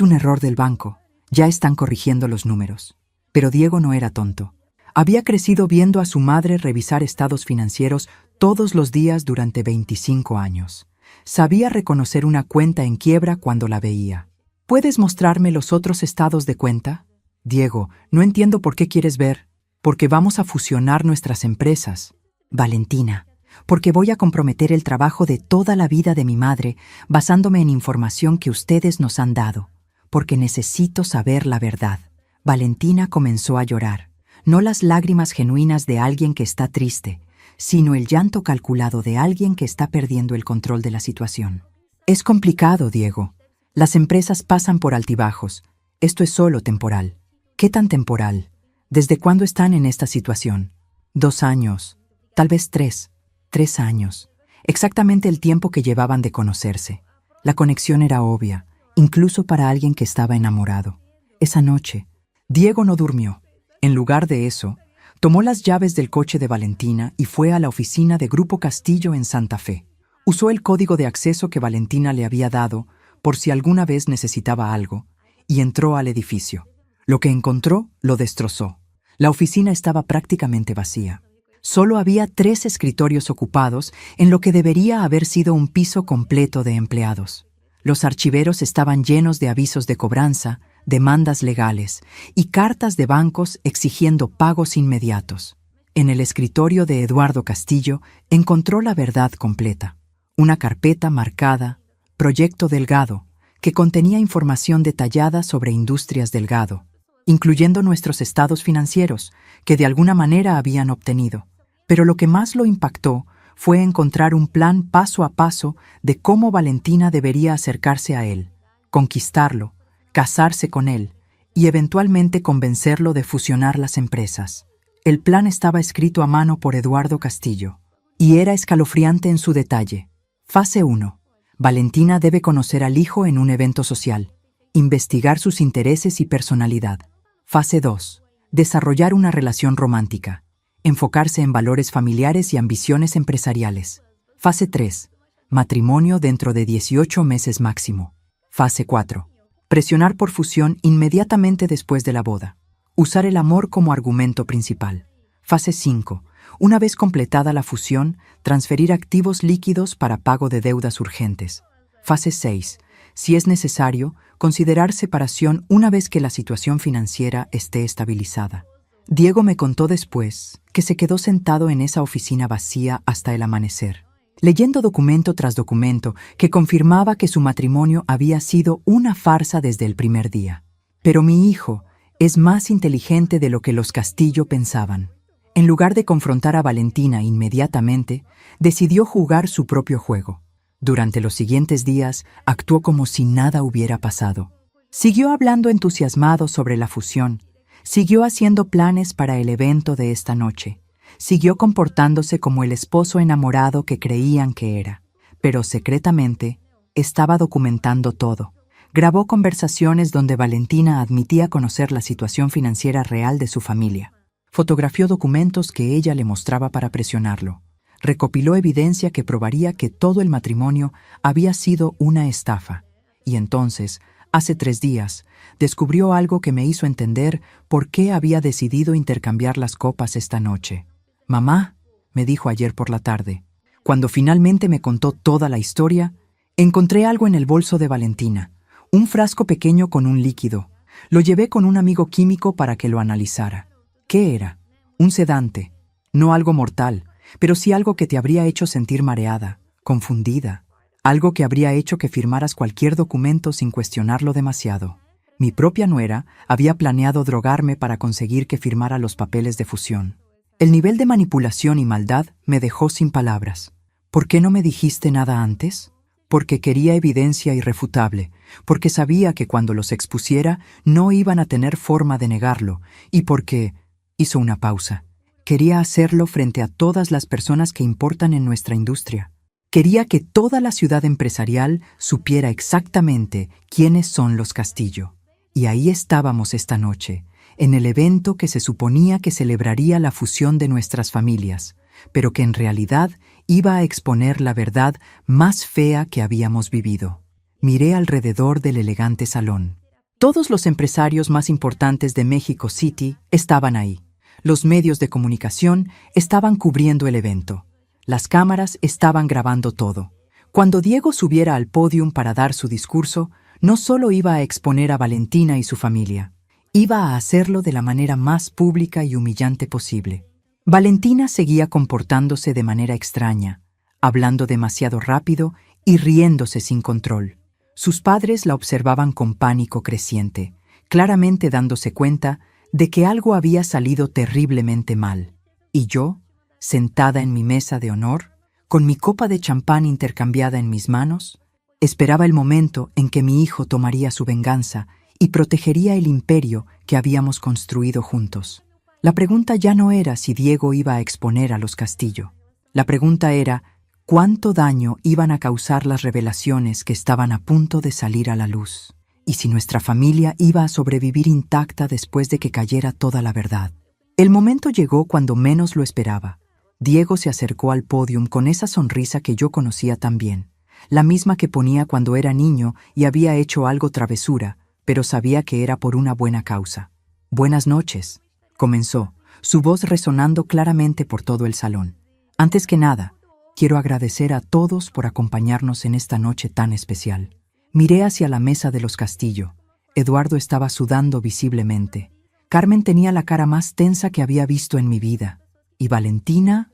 un error del banco. Ya están corrigiendo los números». Pero Diego no era tonto. Había crecido viendo a su madre revisar estados financieros todos los días durante 25 años. Sabía reconocer una cuenta en quiebra cuando la veía. ¿Puedes mostrarme los otros estados de cuenta? Diego, no entiendo por qué quieres ver. Porque vamos a fusionar nuestras empresas. Valentina, porque voy a comprometer el trabajo de toda la vida de mi madre basándome en información que ustedes nos han dado. Porque necesito saber la verdad. Valentina comenzó a llorar. No las lágrimas genuinas de alguien que está triste, sino el llanto calculado de alguien que está perdiendo el control de la situación. Es complicado, Diego. Las empresas pasan por altibajos. Esto es solo temporal. ¿Qué tan temporal? ¿Desde cuándo están en esta situación? 2 años, tal vez 3. 3 años. Exactamente el tiempo que llevaban de conocerse. La conexión era obvia, incluso para alguien que estaba enamorado. Esa noche, Diego no durmió. En lugar de eso, tomó las llaves del coche de Valentina y fue a la oficina de Grupo Castillo en Santa Fe. Usó el código de acceso que Valentina le había dado por si alguna vez necesitaba algo, y entró al edificio. Lo que encontró lo destrozó. La oficina estaba prácticamente vacía. Solo había 3 escritorios ocupados en lo que debería haber sido un piso completo de empleados. Los archiveros estaban llenos de avisos de cobranza, demandas legales y cartas de bancos exigiendo pagos inmediatos. En el escritorio de Eduardo Castillo encontró la verdad completa. Una carpeta marcada Proyecto Delgado, que contenía información detallada sobre Industrias Delgado, incluyendo nuestros estados financieros, que de alguna manera habían obtenido. Pero lo que más lo impactó fue encontrar un plan paso a paso de cómo Valentina debería acercarse a él, conquistarlo, casarse con él y eventualmente convencerlo de fusionar las empresas. El plan estaba escrito a mano por Eduardo Castillo y era escalofriante en su detalle. Fase 1. Valentina debe conocer al hijo en un evento social, investigar sus intereses y personalidad. Fase 2. Desarrollar una relación romántica, enfocarse en valores familiares y ambiciones empresariales. Fase 3. Matrimonio dentro de 18 meses máximo. Fase 4. Presionar por fusión inmediatamente después de la boda. Usar el amor como argumento principal. Fase 5. Una vez completada la fusión, transferir activos líquidos para pago de deudas urgentes. Fase 6. Si es necesario, considerar separación una vez que la situación financiera esté estabilizada. Diego me contó después que se quedó sentado en esa oficina vacía hasta el amanecer, leyendo documento tras documento que confirmaba que su matrimonio había sido una farsa desde el primer día. Pero mi hijo es más inteligente de lo que los Castillo pensaban. En lugar de confrontar a Valentina inmediatamente, decidió jugar su propio juego. Durante los siguientes días, actuó como si nada hubiera pasado. Siguió hablando entusiasmado sobre la fusión. Siguió haciendo planes para el evento de esta noche. Siguió comportándose como el esposo enamorado que creían que era. Pero secretamente, estaba documentando todo. Grabó conversaciones donde Valentina admitía conocer la situación financiera real de su familia. Fotografió documentos que ella le mostraba para presionarlo. Recopiló evidencia que probaría que todo el matrimonio había sido una estafa. Y entonces, hace 3 días, descubrió algo que me hizo entender por qué había decidido intercambiar las copas esta noche. «Mamá», me dijo ayer por la tarde, cuando finalmente me contó toda la historia, encontré algo en el bolso de Valentina, un frasco pequeño con un líquido. Lo llevé con un amigo químico para que lo analizara. ¿Qué era? Un sedante. No algo mortal, pero sí algo que te habría hecho sentir mareada, confundida. Algo que habría hecho que firmaras cualquier documento sin cuestionarlo demasiado. Mi propia nuera había planeado drogarme para conseguir que firmara los papeles de fusión. El nivel de manipulación y maldad me dejó sin palabras. ¿Por qué no me dijiste nada antes? Porque quería evidencia irrefutable, porque sabía que cuando los expusiera no iban a tener forma de negarlo, y porque... Hizo una pausa. Quería hacerlo frente a todas las personas que importan en nuestra industria. Quería que toda la ciudad empresarial supiera exactamente quiénes son los Castillo. Y ahí estábamos esta noche, en el evento que se suponía que celebraría la fusión de nuestras familias, pero que en realidad iba a exponer la verdad más fea que habíamos vivido. Miré alrededor del elegante salón. Todos los empresarios más importantes de México City estaban ahí. Los medios de comunicación estaban cubriendo el evento. Las cámaras estaban grabando todo. Cuando Diego subiera al podio para dar su discurso, no solo iba a exponer a Valentina y su familia, iba a hacerlo de la manera más pública y humillante posible. Valentina seguía comportándose de manera extraña, hablando demasiado rápido y riéndose sin control. Sus padres la observaban con pánico creciente, claramente dándose cuenta de que algo había salido terriblemente mal. Y yo, sentada en mi mesa de honor, con mi copa de champán intercambiada en mis manos, esperaba el momento en que mi hijo tomaría su venganza y protegería el imperio que habíamos construido juntos. La pregunta ya no era si Diego iba a exponer a los Castillo. La pregunta era cuánto daño iban a causar las revelaciones que estaban a punto de salir a la luz, y si nuestra familia iba a sobrevivir intacta después de que cayera toda la verdad. El momento llegó cuando menos lo esperaba. Diego se acercó al pódium con esa sonrisa que yo conocía tan bien, la misma que ponía cuando era niño y había hecho algo travesura, pero sabía que era por una buena causa. «Buenas noches», comenzó, su voz resonando claramente por todo el salón. «Antes que nada, quiero agradecer a todos por acompañarnos en esta noche tan especial». Miré hacia la mesa de los Castillo. Eduardo estaba sudando visiblemente. Carmen tenía la cara más tensa que había visto en mi vida. Y Valentina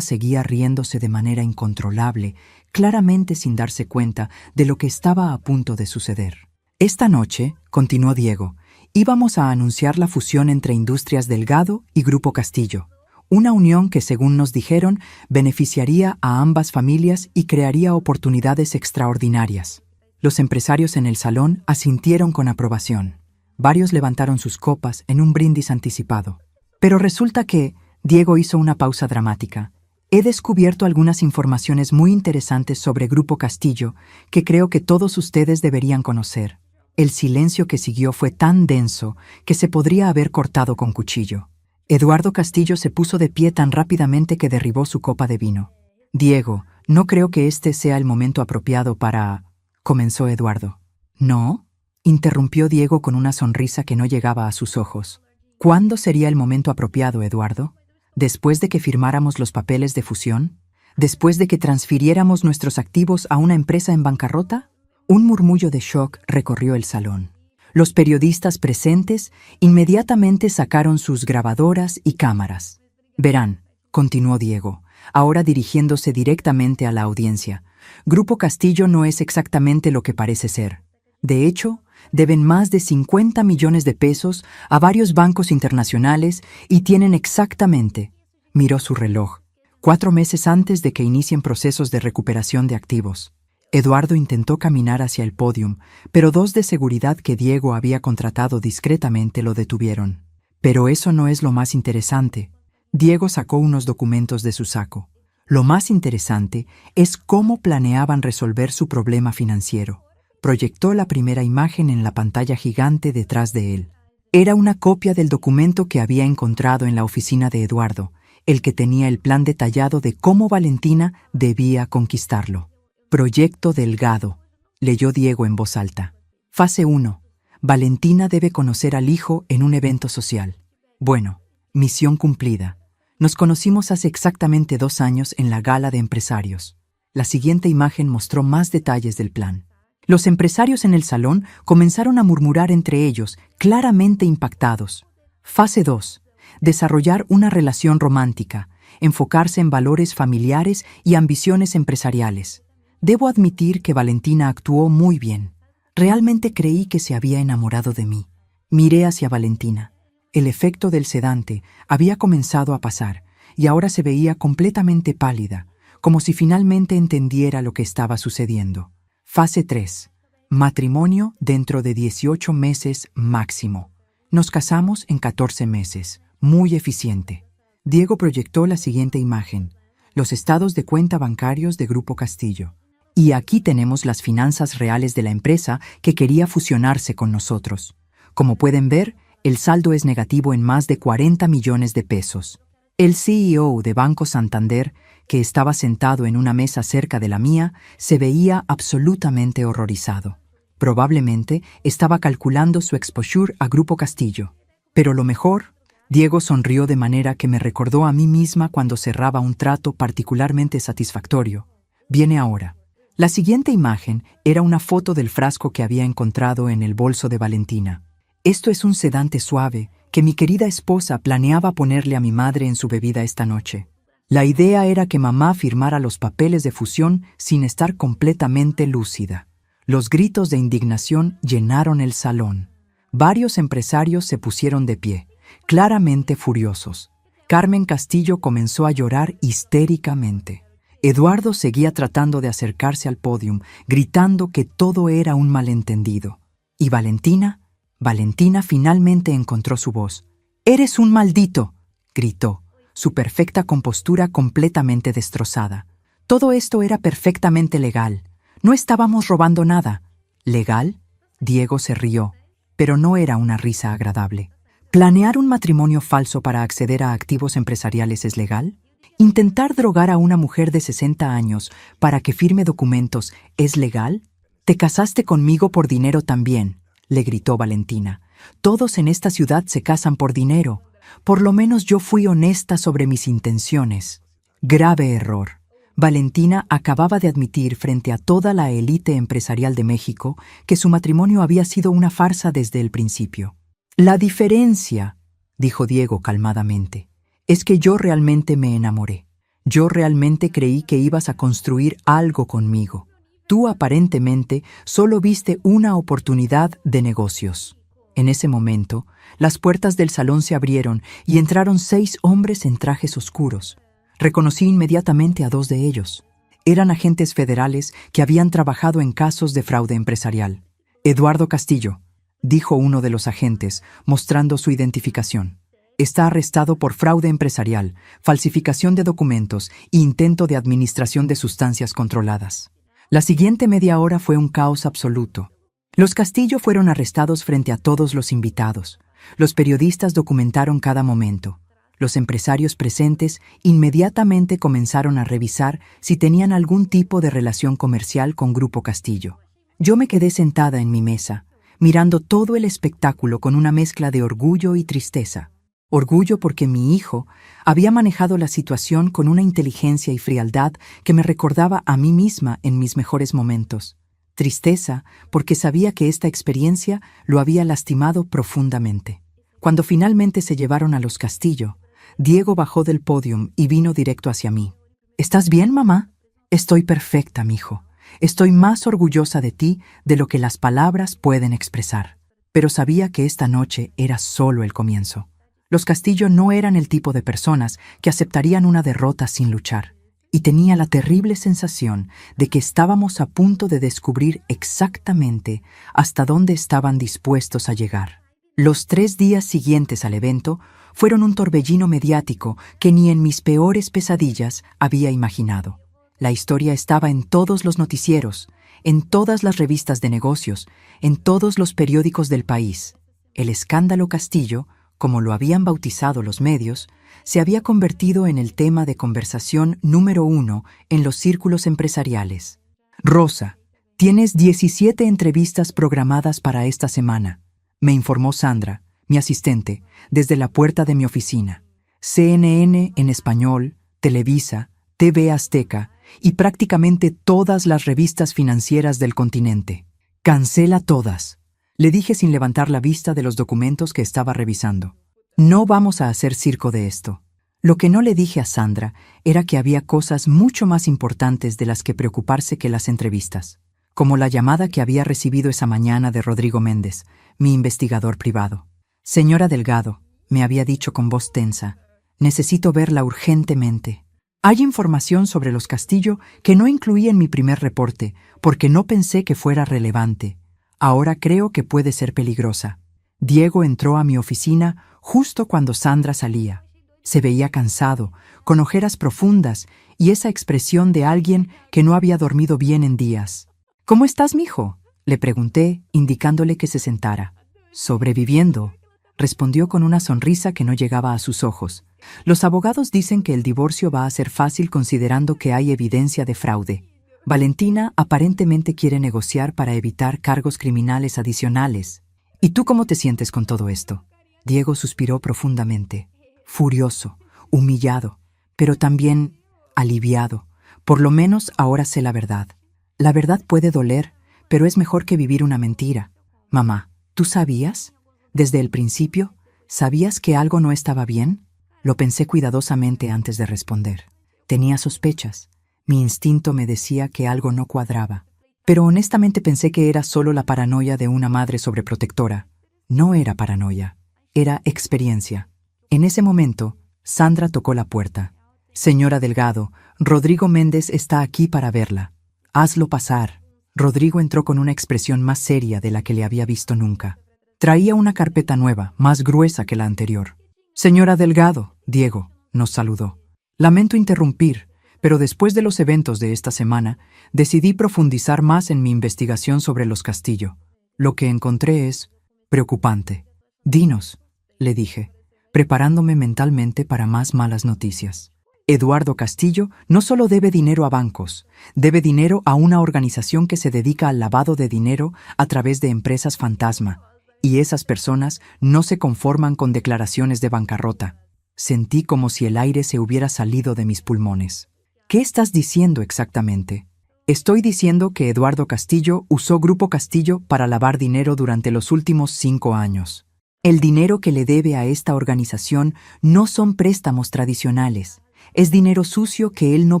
seguía riéndose de manera incontrolable, claramente sin darse cuenta de lo que estaba a punto de suceder. «Esta noche», continuó Diego, «íbamos a anunciar la fusión entre Industrias Delgado y Grupo Castillo. Una unión que, según nos dijeron, beneficiaría a ambas familias y crearía oportunidades extraordinarias». Los empresarios en el salón asintieron con aprobación. Varios levantaron sus copas en un brindis anticipado. Pero resulta que Diego hizo una pausa dramática. «He descubierto algunas informaciones muy interesantes sobre Grupo Castillo que creo que todos ustedes deberían conocer». El silencio que siguió fue tan denso que se podría haber cortado con cuchillo. Eduardo Castillo se puso de pie tan rápidamente que derribó su copa de vino. «Diego, no creo que este sea el momento apropiado para...» comenzó Eduardo. «¿No?», interrumpió Diego con una sonrisa que no llegaba a sus ojos. «¿Cuándo sería el momento apropiado, Eduardo? ¿Después de que firmáramos los papeles de fusión? ¿Después de que transfiriéramos nuestros activos a una empresa en bancarrota?» Un murmullo de shock recorrió el salón. Los periodistas presentes inmediatamente sacaron sus grabadoras y cámaras. «Verán», continuó Diego, ahora dirigiéndose directamente a la audiencia, «Grupo Castillo no es exactamente lo que parece ser. De hecho, deben más de 50 millones de pesos a varios bancos internacionales y tienen exactamente», miró su reloj, 4 meses antes de que inicien procesos de recuperación de activos. Eduardo intentó caminar hacia el pódium, pero 2 de seguridad que Diego había contratado discretamente lo detuvieron. «Pero eso no es lo más interesante». Diego sacó unos documentos de su saco. «Lo más interesante es cómo planeaban resolver su problema financiero». Proyectó la primera imagen en la pantalla gigante detrás de él. Era una copia del documento que había encontrado en la oficina de Eduardo, el que tenía el plan detallado de cómo Valentina debía conquistarlo. «Proyecto Delgado», leyó Diego en voz alta. «Fase 1. Valentina debe conocer al hijo en un evento social». Bueno, misión cumplida. Nos conocimos hace exactamente 2 años en la gala de empresarios. La siguiente imagen mostró más detalles del plan. Los empresarios en el salón comenzaron a murmurar entre ellos, claramente impactados. Fase 2. Desarrollar una relación romántica, enfocarse en valores familiares y ambiciones empresariales. Debo admitir que Valentina actuó muy bien. Realmente creí que se había enamorado de mí. Miré hacia Valentina. El efecto del sedante había comenzado a pasar y ahora se veía completamente pálida, como si finalmente entendiera lo que estaba sucediendo. Fase 3. Matrimonio dentro de 18 meses máximo. Nos casamos en 14 meses. Muy eficiente. Diego proyectó la siguiente imagen. Los estados de cuenta bancarios de Grupo Castillo. Y aquí tenemos las finanzas reales de la empresa que quería fusionarse con nosotros. Como pueden ver, el saldo es negativo en más de 40 millones de pesos. El CEO de Banco Santander, que estaba sentado en una mesa cerca de la mía, se veía absolutamente horrorizado. Probablemente estaba calculando su exposure a Grupo Castillo. Pero lo mejor, Diego sonrió de manera que me recordó a mí misma cuando cerraba un trato particularmente satisfactorio. Viene ahora. La siguiente imagen era una foto del frasco que había encontrado en el bolso de Valentina. Esto es un sedante suave que mi querida esposa planeaba ponerle a mi madre en su bebida esta noche. La idea era que mamá firmara los papeles de fusión sin estar completamente lúcida. Los gritos de indignación llenaron el salón. Varios empresarios se pusieron de pie, claramente furiosos. Carmen Castillo comenzó a llorar histéricamente. Eduardo seguía tratando de acercarse al pódium, gritando que todo era un malentendido. ¿Y Valentina? Valentina finalmente encontró su voz. «¡Eres un maldito!», gritó, su perfecta compostura completamente destrozada. Todo esto era perfectamente legal. No estábamos robando nada. ¿Legal? Diego se rió, pero no era una risa agradable. ¿Planear un matrimonio falso para acceder a activos empresariales es legal? ¿Intentar drogar a una mujer de 60 años para que firme documentos es legal? «Te casaste conmigo por dinero también», le gritó Valentina. «Todos en esta ciudad se casan por dinero. Por lo menos yo fui honesta sobre mis intenciones». Grave error. Valentina acababa de admitir frente a toda la élite empresarial de México que su matrimonio había sido una farsa desde el principio. «La diferencia», dijo Diego calmadamente, «es que yo realmente me enamoré. Yo realmente creí que ibas a construir algo conmigo. Tú aparentemente solo viste una oportunidad de negocios». En ese momento, las puertas del salón se abrieron y entraron 6 hombres en trajes oscuros. Reconocí inmediatamente a 2 de ellos. Eran agentes federales que habían trabajado en casos de fraude empresarial. «Eduardo Castillo», dijo uno de los agentes, mostrando su identificación. «Está arrestado por fraude empresarial, falsificación de documentos e intento de administración de sustancias controladas». La siguiente media hora fue un caos absoluto. Los Castillo fueron arrestados frente a todos los invitados. Los periodistas documentaron cada momento. Los empresarios presentes inmediatamente comenzaron a revisar si tenían algún tipo de relación comercial con Grupo Castillo. Yo me quedé sentada en mi mesa, mirando todo el espectáculo con una mezcla de orgullo y tristeza. Orgullo porque mi hijo había manejado la situación con una inteligencia y frialdad que me recordaba a mí misma en mis mejores momentos. Tristeza porque sabía que esta experiencia lo había lastimado profundamente. Cuando finalmente se llevaron a los Castillo, Diego bajó del podio y vino directo hacia mí. «¿Estás bien, mamá?» «Estoy perfecta, mijo. Estoy más orgullosa de ti de lo que las palabras pueden expresar». Pero sabía que esta noche era solo el comienzo. Los Castillo no eran el tipo de personas que aceptarían una derrota sin luchar, y tenía la terrible sensación de que estábamos a punto de descubrir exactamente hasta dónde estaban dispuestos a llegar. Los 3 días siguientes al evento fueron un torbellino mediático que ni en mis peores pesadillas había imaginado. La historia estaba en todos los noticieros, en todas las revistas de negocios, en todos los periódicos del país. El escándalo Castillo, como lo habían bautizado los medios, se había convertido en el tema de conversación número 1 en los círculos empresariales. «Rosa, tienes 17 entrevistas programadas para esta semana», me informó Sandra, mi asistente, desde la puerta de mi oficina. CNN en español, Televisa, TV Azteca y prácticamente todas las revistas financieras del continente. «Cancela todas», le dije sin levantar la vista de los documentos que estaba revisando. «No vamos a hacer circo de esto». Lo que no le dije a Sandra era que había cosas mucho más importantes de las que preocuparse que las entrevistas, como la llamada que había recibido esa mañana de Rodrigo Méndez, mi investigador privado. «Señora Delgado», me había dicho con voz tensa, «necesito verla urgentemente. Hay información sobre los Castillo que no incluí en mi primer reporte porque no pensé que fuera relevante. Ahora creo que puede ser peligrosa». Diego entró a mi oficina justo cuando Sandra salía. Se veía cansado, con ojeras profundas y esa expresión de alguien que no había dormido bien en días. «¿Cómo estás, mijo?», le pregunté, indicándole que se sentara. «Sobreviviendo», respondió con una sonrisa que no llegaba a sus ojos. «Los abogados dicen que el divorcio va a ser fácil considerando que hay evidencia de fraude. Valentina aparentemente quiere negociar para evitar cargos criminales adicionales. ¿Y tú cómo te sientes con todo esto?». Diego suspiró profundamente, furioso, humillado, pero también aliviado. Por lo menos ahora sé la verdad. La verdad puede doler, pero es mejor que vivir una mentira. Mamá, ¿tú sabías? Desde el principio, ¿sabías que algo no estaba bien? Lo pensé cuidadosamente antes de responder. Tenía sospechas. Mi instinto me decía que algo no cuadraba. Pero honestamente pensé que era solo la paranoia de una madre sobreprotectora. No era paranoia, era experiencia. En ese momento, Sandra tocó la puerta. Señora Delgado, Rodrigo Méndez está aquí para verla. Hazlo pasar. Rodrigo entró con una expresión más seria de la que le había visto nunca. Traía una carpeta nueva, más gruesa que la anterior. Señora Delgado, Diego, nos saludó. Lamento interrumpir, pero después de los eventos de esta semana, decidí profundizar más en mi investigación sobre los Castillo. Lo que encontré es preocupante. Dinos, le dije, preparándome mentalmente para más malas noticias. Eduardo Castillo no solo debe dinero a bancos, debe dinero a una organización que se dedica al lavado de dinero a través de empresas fantasma, y esas personas no se conforman con declaraciones de bancarrota. Sentí como si el aire se hubiera salido de mis pulmones. ¿Qué estás diciendo exactamente? Estoy diciendo que Eduardo Castillo usó Grupo Castillo para lavar dinero durante los últimos 5 años. El dinero que le debe a esta organización no son préstamos tradicionales. Es dinero sucio que él no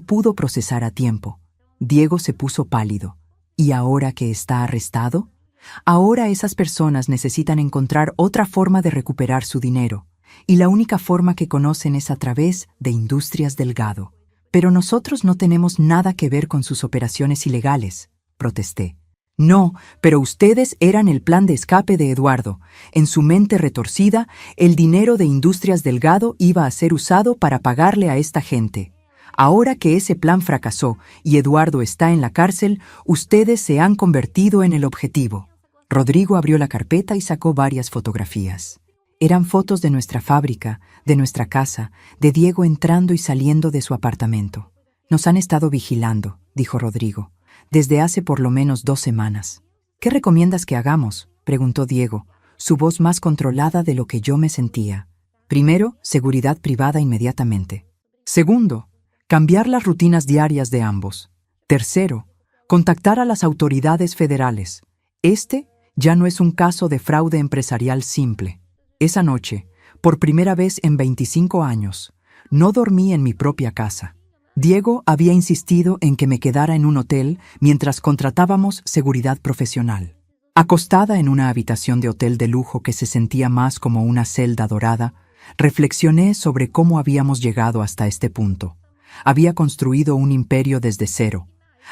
pudo procesar a tiempo. Diego se puso pálido. ¿Y ahora que está arrestado? Ahora esas personas necesitan encontrar otra forma de recuperar su dinero. Y la única forma que conocen es a través de Industrias Delgado. Pero nosotros no tenemos nada que ver con sus operaciones ilegales, protesté. No, pero ustedes eran el plan de escape de Eduardo. En su mente retorcida, el dinero de Industrias Delgado iba a ser usado para pagarle a esta gente. Ahora que ese plan fracasó y Eduardo está en la cárcel, ustedes se han convertido en el objetivo. Rodrigo abrió la carpeta y sacó varias fotografías. Eran fotos de nuestra fábrica, de nuestra casa, de Diego entrando y saliendo de su apartamento. Nos han estado vigilando, dijo Rodrigo, desde hace por lo menos 2 semanas. ¿Qué recomiendas que hagamos?, preguntó Diego, su voz más controlada de lo que yo me sentía. Primero, seguridad privada inmediatamente. Segundo, cambiar las rutinas diarias de ambos. Tercero, contactar a las autoridades federales. Este ya no es un caso de fraude empresarial simple. Esa noche, por primera vez en 25 años, no dormí en mi propia casa. Diego había insistido en que me quedara en un hotel mientras contratábamos seguridad profesional. Acostada en una habitación de hotel de lujo que se sentía más como una celda dorada, reflexioné sobre cómo habíamos llegado hasta este punto. Había construido un imperio desde cero.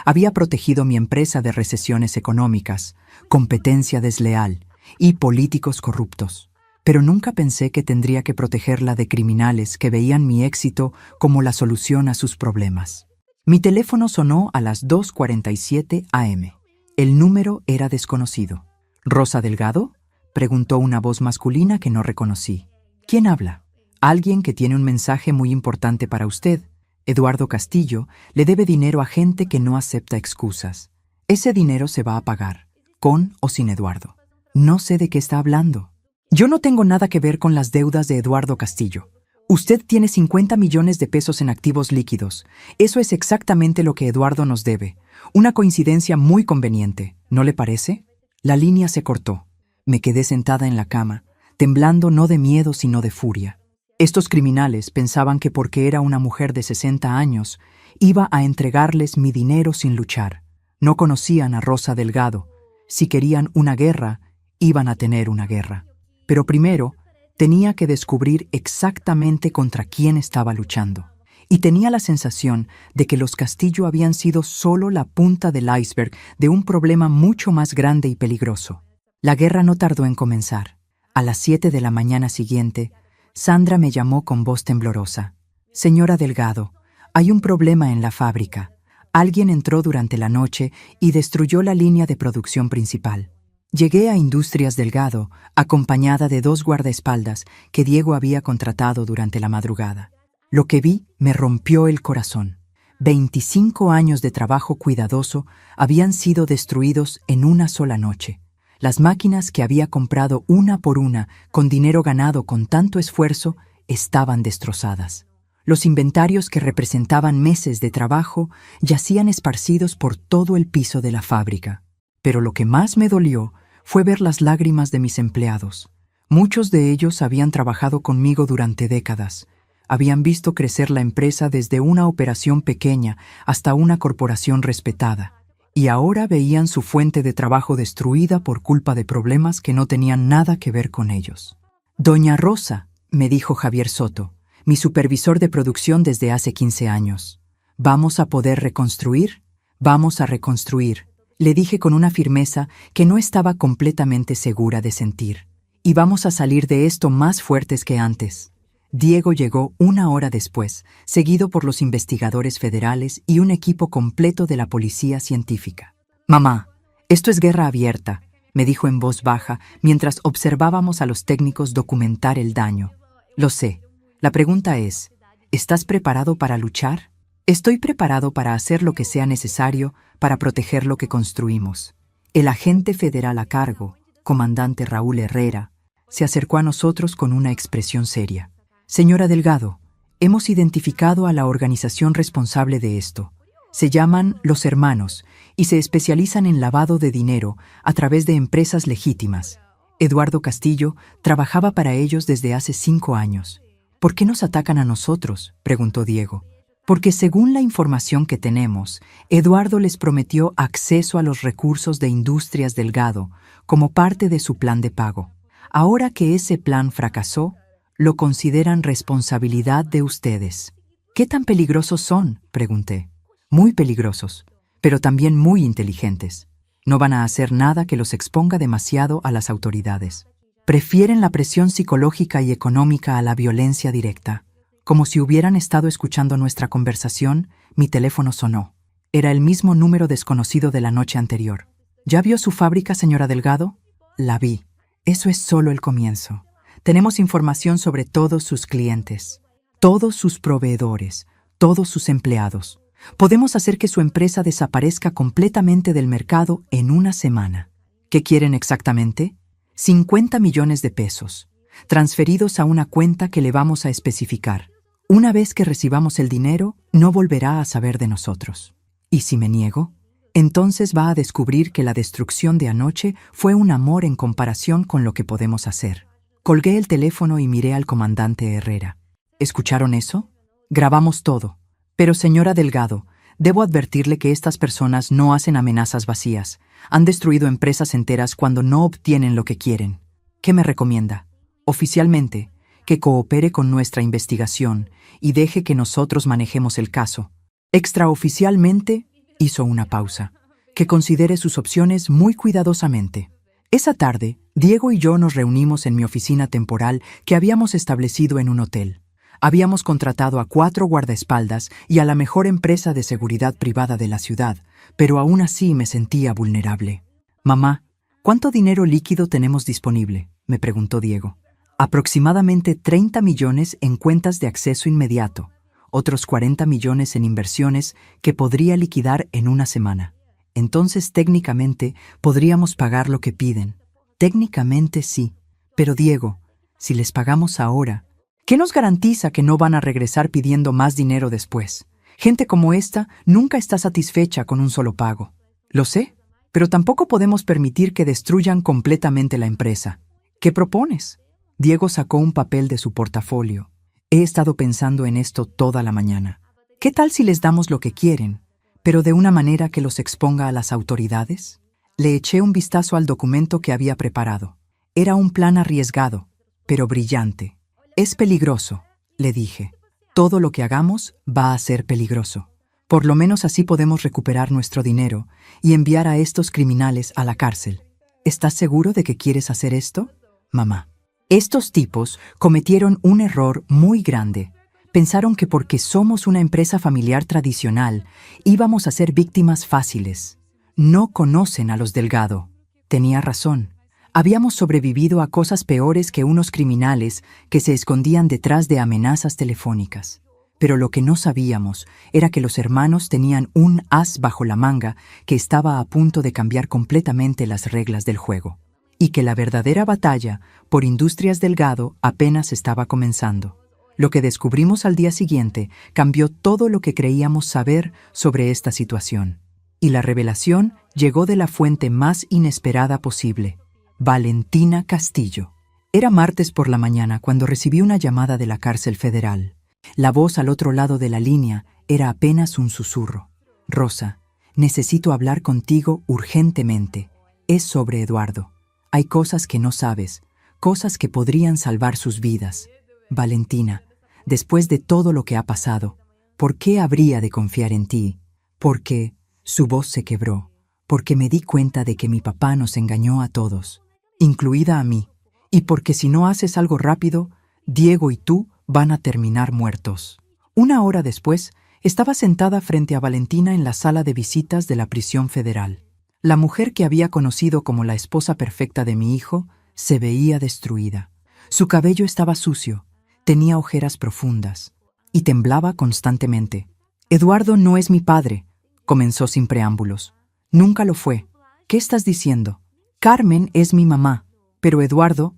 Había protegido mi empresa de recesiones económicas, competencia desleal y políticos corruptos. Pero nunca pensé que tendría que protegerla de criminales que veían mi éxito como la solución a sus problemas. Mi teléfono sonó a las 2:47 a.m. El número era desconocido. ¿Rosa Delgado?, preguntó una voz masculina que no reconocí. ¿Quién habla? Alguien que tiene un mensaje muy importante para usted. Eduardo Castillo le debe dinero a gente que no acepta excusas. Ese dinero se va a pagar, con o sin Eduardo. No sé de qué está hablando. Yo no tengo nada que ver con las deudas de Eduardo Castillo. Usted tiene 50 millones de pesos en activos líquidos. Eso es exactamente lo que Eduardo nos debe. Una coincidencia muy conveniente, ¿no le parece? La línea se cortó. Me quedé sentada en la cama, temblando no de miedo sino de furia. Estos criminales pensaban que porque era una mujer de 60 años, iba a entregarles mi dinero sin luchar. No conocían a Rosa Delgado. Si querían una guerra, iban a tener una guerra. Pero primero, tenía que descubrir exactamente contra quién estaba luchando. Y tenía la sensación de que los Castillo habían sido solo la punta del iceberg de un problema mucho más grande y peligroso. La guerra no tardó en comenzar. A las 7 de la mañana siguiente, Sandra me llamó con voz temblorosa. Señora Delgado, hay un problema en la fábrica. Alguien entró durante la noche y destruyó la línea de producción principal. Llegué a Industrias Delgado, acompañada de 2 guardaespaldas que Diego había contratado durante la madrugada. Lo que vi me rompió el corazón. 25 años de trabajo cuidadoso habían sido destruidos en una sola noche. Las máquinas que había comprado una por una, con dinero ganado con tanto esfuerzo, estaban destrozadas. Los inventarios que representaban meses de trabajo yacían esparcidos por todo el piso de la fábrica. Pero lo que más me dolió fue ver las lágrimas de mis empleados. Muchos de ellos habían trabajado conmigo durante décadas. Habían visto crecer la empresa desde una operación pequeña hasta una corporación respetada. Y ahora veían su fuente de trabajo destruida por culpa de problemas que no tenían nada que ver con ellos. «Doña Rosa», me dijo Javier Soto, mi supervisor de producción desde hace 15 años. «¿Vamos a poder reconstruir? Vamos a reconstruir», le dije con una firmeza que no estaba completamente segura de sentir. «Y vamos a salir de esto más fuertes que antes». Diego llegó 1 hora después, seguido por los investigadores federales y un equipo completo de la policía científica. «Mamá, esto es guerra abierta», me dijo en voz baja mientras observábamos a los técnicos documentar el daño. «Lo sé. La pregunta es, ¿estás preparado para luchar?» «Estoy preparado para hacer lo que sea necesario para proteger lo que construimos». El agente federal a cargo, comandante Raúl Herrera, se acercó a nosotros con una expresión seria. «Señora Delgado, hemos identificado a la organización responsable de esto. Se llaman Los Hermanos y se especializan en lavado de dinero a través de empresas legítimas. Eduardo Castillo trabajaba para ellos desde hace 5 años. ¿Por qué nos atacan a nosotros?», preguntó Diego. «Porque según la información que tenemos, Eduardo les prometió acceso a los recursos de Industrias Delgado como parte de su plan de pago. Ahora que ese plan fracasó, lo consideran responsabilidad de ustedes». «¿Qué tan peligrosos son?», pregunté. «Muy peligrosos, pero también muy inteligentes. No van a hacer nada que los exponga demasiado a las autoridades. Prefieren la presión psicológica y económica a la violencia directa». Como si hubieran estado escuchando nuestra conversación, mi teléfono sonó. Era el mismo número desconocido de la noche anterior. «¿Ya vio su fábrica, señora Delgado?» «La vi. Eso es solo el comienzo. Tenemos información sobre todos sus clientes, todos sus proveedores, todos sus empleados. Podemos hacer que su empresa desaparezca completamente del mercado en una semana». «¿Qué quieren exactamente?» 50 millones de pesos, transferidos a una cuenta que le vamos a especificar. Una vez que recibamos el dinero, no volverá a saber de nosotros. ¿Y si me niego? Entonces va a descubrir que la destrucción de anoche fue un amor en comparación con lo que podemos hacer». Colgué el teléfono y miré al comandante Herrera. ¿Escucharon eso? Grabamos todo. Pero, señora Delgado, debo advertirle que estas personas no hacen amenazas vacías. Han destruido empresas enteras cuando no obtienen lo que quieren. ¿Qué me recomienda? Oficialmente, que coopere con nuestra investigación y deje que nosotros manejemos el caso. Extraoficialmente, hizo una pausa, que considere sus opciones muy cuidadosamente. Esa tarde, Diego y yo nos reunimos en mi oficina temporal que habíamos establecido en un hotel. Habíamos contratado a 4 guardaespaldas y a la mejor empresa de seguridad privada de la ciudad, pero aún así me sentía vulnerable. «Mamá, ¿cuánto dinero líquido tenemos disponible?», me preguntó Diego. «Aproximadamente 30 millones en cuentas de acceso inmediato, otros 40 millones en inversiones que podría liquidar en una semana. Entonces, técnicamente, podríamos pagar lo que piden». «Técnicamente sí, pero Diego, si les pagamos ahora, ¿qué nos garantiza que no van a regresar pidiendo más dinero después? Gente como esta nunca está satisfecha con un solo pago». «Lo sé, pero tampoco podemos permitir que destruyan completamente la empresa. ¿Qué propones?». Diego sacó un papel de su portafolio. «He estado pensando en esto toda la mañana. ¿Qué tal si les damos lo que quieren, pero de una manera que los exponga a las autoridades?». Le eché un vistazo al documento que había preparado. Era un plan arriesgado, pero brillante. «Es peligroso», le dije. «Todo lo que hagamos va a ser peligroso. Por lo menos así podemos recuperar nuestro dinero y enviar a estos criminales a la cárcel. ¿Estás seguro de que quieres hacer esto, mamá?» Estos tipos cometieron un error muy grande. Pensaron que porque somos una empresa familiar tradicional, íbamos a ser víctimas fáciles. No conocen a los Delgado. Tenía razón. Habíamos sobrevivido a cosas peores que unos criminales que se escondían detrás de amenazas telefónicas. Pero lo que no sabíamos era que los hermanos tenían un as bajo la manga que estaba a punto de cambiar completamente las reglas del juego. y que la verdadera batalla por Industrias Delgado apenas estaba comenzando. Lo que descubrimos al día siguiente cambió todo lo que creíamos saber sobre esta situación. Y la revelación llegó de la fuente más inesperada posible: Valentina Castillo. Era martes por la mañana cuando recibí una llamada de la cárcel federal. La voz al otro lado de la línea era apenas un susurro. Rosa, necesito hablar contigo urgentemente. Es sobre Eduardo. Hay cosas que no sabes, cosas que podrían salvar sus vidas. Valentina, después de todo lo que ha pasado, ¿por qué habría de confiar en ti? Porque su voz se quebró, porque me di cuenta de que mi papá nos engañó a todos, incluida a mí, y porque si no haces algo rápido, Diego y tú van a terminar muertos. Una hora después, estaba sentada frente a Valentina en la sala de visitas de la prisión federal. La mujer que había conocido como la esposa perfecta de mi hijo se veía destruida. Su cabello estaba sucio, tenía ojeras profundas y temblaba constantemente. Eduardo no es mi padre, comenzó sin preámbulos. Nunca lo fue. ¿Qué estás diciendo? Carmen es mi mamá, pero Eduardo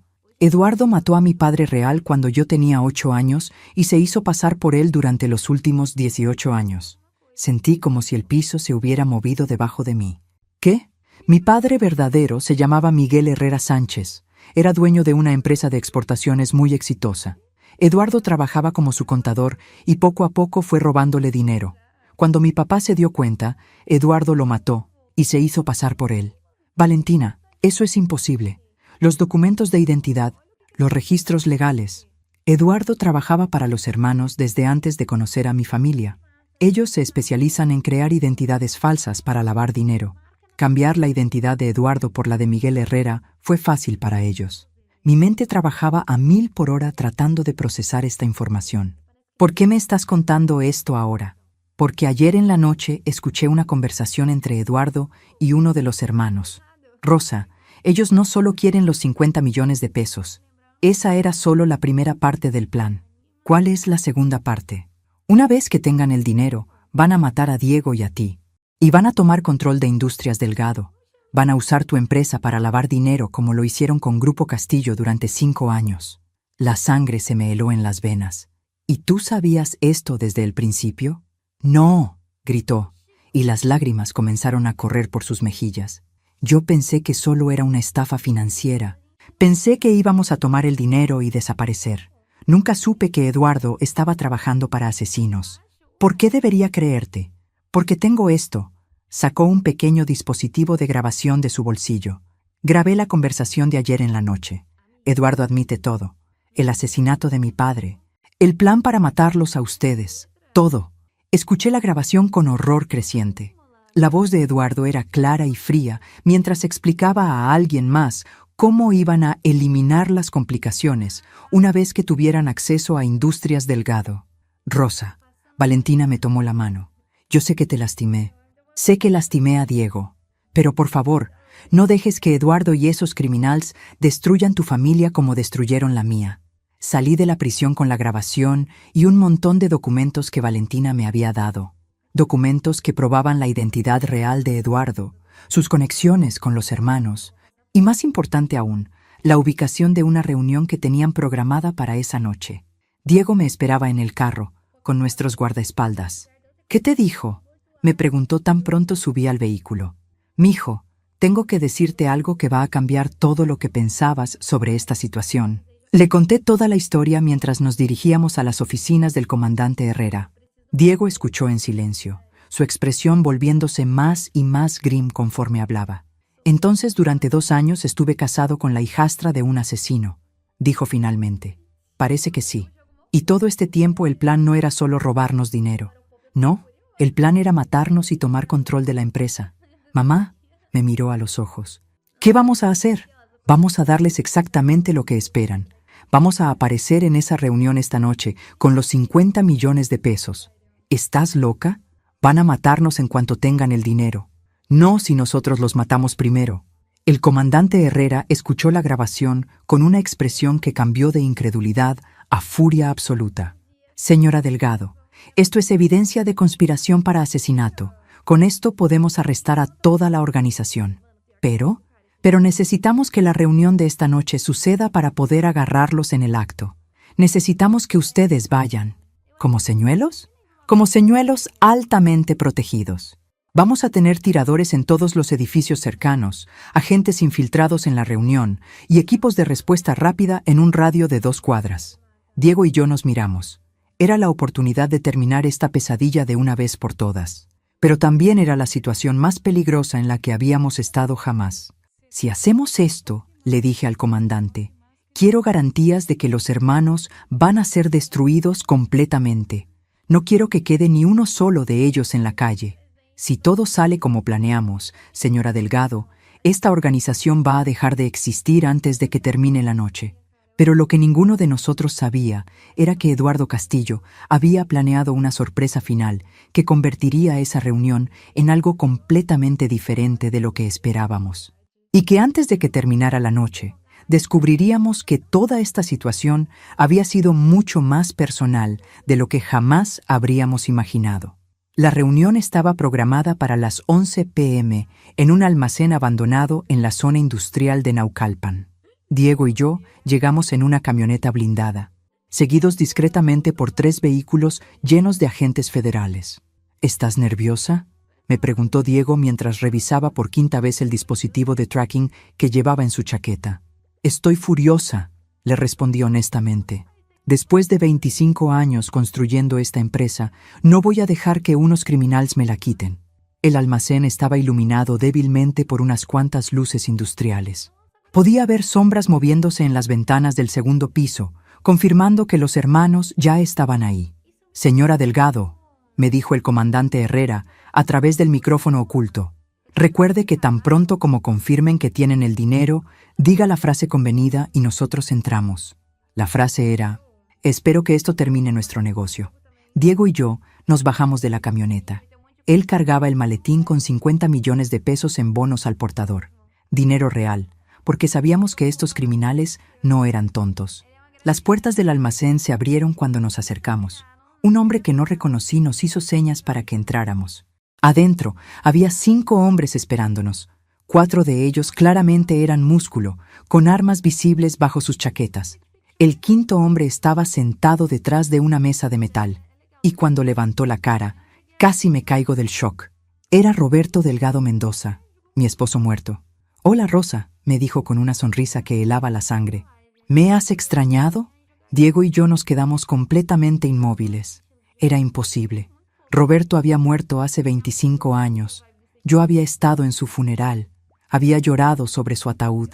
mató a mi padre real cuando yo tenía 8 años y se hizo pasar por él durante los últimos 18 años. Sentí como si el piso se hubiera movido debajo de mí. ¿Qué? Mi padre verdadero se llamaba Miguel Herrera Sánchez. Era dueño de una empresa de exportaciones muy exitosa. Eduardo trabajaba como su contador y poco a poco fue robándole dinero. Cuando mi papá se dio cuenta, Eduardo lo mató y se hizo pasar por él. Valentina, eso es imposible. Los documentos de identidad, los registros legales. Eduardo trabajaba para los hermanos desde antes de conocer a mi familia. Ellos se especializan en crear identidades falsas para lavar dinero. Cambiar la identidad de Eduardo por la de Miguel Herrera fue fácil para ellos. Mi mente trabajaba a 1000 por hora tratando de procesar esta información. ¿Por qué me estás contando esto ahora? Porque ayer en la noche escuché una conversación entre Eduardo y uno de los hermanos. Rosa, ellos no solo quieren los 50 millones de pesos. Esa era solo la primera parte del plan. ¿Cuál es la segunda parte? Una vez que tengan el dinero, van a matar a Diego y a ti. Y van a tomar control de Industrias Delgado. Van a usar tu empresa para lavar dinero como lo hicieron con Grupo Castillo durante 5 años. La sangre se me heló en las venas. ¿Y tú sabías esto desde el principio? No, gritó, y las lágrimas comenzaron a correr por sus mejillas. Yo pensé que solo era una estafa financiera. Pensé que íbamos a tomar el dinero y desaparecer. Nunca supe que Eduardo estaba trabajando para asesinos. ¿Por qué debería creerte? Porque tengo esto. Sacó un pequeño dispositivo de grabación de su bolsillo. Grabé la conversación de ayer en la noche. Eduardo admite todo. El asesinato de mi padre. El plan para matarlos a ustedes. Todo. Escuché la grabación con horror creciente. La voz de Eduardo era clara y fría mientras explicaba a alguien más cómo iban a eliminar las complicaciones una vez que tuvieran acceso a Industrias Delgado. Rosa, Valentina me tomó la mano. Yo sé que te lastimé. Sé que lastimé a Diego. Pero por favor, no dejes que Eduardo y esos criminales destruyan tu familia como destruyeron la mía. Salí de la prisión con la grabación y un montón de documentos que Valentina me había dado. Documentos que probaban la identidad real de Eduardo, sus conexiones con los hermanos, y más importante aún, la ubicación de una reunión que tenían programada para esa noche. Diego me esperaba en el carro, con nuestros guardaespaldas. ¿Qué te dijo?, me preguntó tan pronto subí al vehículo. Mijo, tengo que decirte algo que va a cambiar todo lo que pensabas sobre esta situación. Le conté toda la historia mientras nos dirigíamos a las oficinas del comandante Herrera. Diego escuchó en silencio, su expresión volviéndose más y más grim conforme hablaba. Entonces, durante 2 años estuve casado con la hijastra de un asesino, dijo finalmente. Parece que sí. Y todo este tiempo el plan no era solo robarnos dinero. No, el plan era matarnos y tomar control de la empresa. Mamá, me miró a los ojos. ¿Qué vamos a hacer? Vamos a darles exactamente lo que esperan. Vamos a aparecer en esa reunión esta noche con los 50 millones de pesos. ¿Estás loca? Van a matarnos en cuanto tengan el dinero. No si nosotros los matamos primero. El comandante Herrera escuchó la grabación con una expresión que cambió de incredulidad a furia absoluta. Señora Delgado, esto es evidencia de conspiración para asesinato. Con esto podemos arrestar a toda la organización. Pero Pero necesitamos que la reunión de esta noche suceda para poder agarrarlos en el acto. Necesitamos que ustedes vayan. ¿Como señuelos? Como señuelos altamente protegidos. Vamos a tener tiradores en todos los edificios cercanos, agentes infiltrados en la reunión y equipos de respuesta rápida en un radio de 2 cuadras. Diego y yo nos miramos. Era la oportunidad de terminar esta pesadilla de una vez por todas. Pero también era la situación más peligrosa en la que habíamos estado jamás. Si hacemos esto, le dije al comandante, quiero garantías de que los hermanos van a ser destruidos completamente. No quiero que quede ni uno solo de ellos en la calle. Si todo sale como planeamos, señora Delgado, esta organización va a dejar de existir antes de que termine la noche. Pero lo que ninguno de nosotros sabía era que Eduardo Castillo había planeado una sorpresa final que convertiría esa reunión en algo completamente diferente de lo que esperábamos. Y que antes de que terminara la noche, descubriríamos que toda esta situación había sido mucho más personal de lo que jamás habríamos imaginado. La reunión estaba programada para las 11 p.m. en un almacén abandonado en la zona industrial de Naucalpan. Diego y yo llegamos en una camioneta blindada, seguidos discretamente por 3 vehículos llenos de agentes federales. ¿Estás nerviosa?, me preguntó Diego mientras revisaba por 5ª vez el dispositivo de tracking que llevaba en su chaqueta. Estoy furiosa, le respondí honestamente. Después de 25 años construyendo esta empresa, no voy a dejar que unos criminales me la quiten. El almacén estaba iluminado débilmente por unas cuantas luces industriales. Podía ver sombras moviéndose en las ventanas del 2º piso, confirmando que los hermanos ya estaban ahí. Señora Delgado, me dijo el comandante Herrera a través del micrófono oculto, recuerde que tan pronto como confirmen que tienen el dinero, diga la frase convenida y nosotros entramos. La frase era: espero que esto termine nuestro negocio. Diego y yo nos bajamos de la camioneta. Él cargaba el maletín con 50 millones de pesos en bonos al portador. Dinero real, porque sabíamos que estos criminales no eran tontos. Las puertas del almacén se abrieron cuando nos acercamos. Un hombre que no reconocí nos hizo señas para que entráramos. Adentro había 5 hombres esperándonos. 4 de ellos claramente eran músculo, con armas visibles bajo sus chaquetas. El 5.º hombre estaba sentado detrás de una mesa de metal, y cuando levantó la cara, casi me caigo del shock. Era Roberto Delgado Mendoza, mi esposo muerto. «Hola, Rosa», me dijo con una sonrisa que helaba la sangre. «¿Me has extrañado?» Diego y yo nos quedamos completamente inmóviles. Era imposible. Roberto había muerto hace 25 años. Yo había estado en su funeral. Había llorado sobre su ataúd.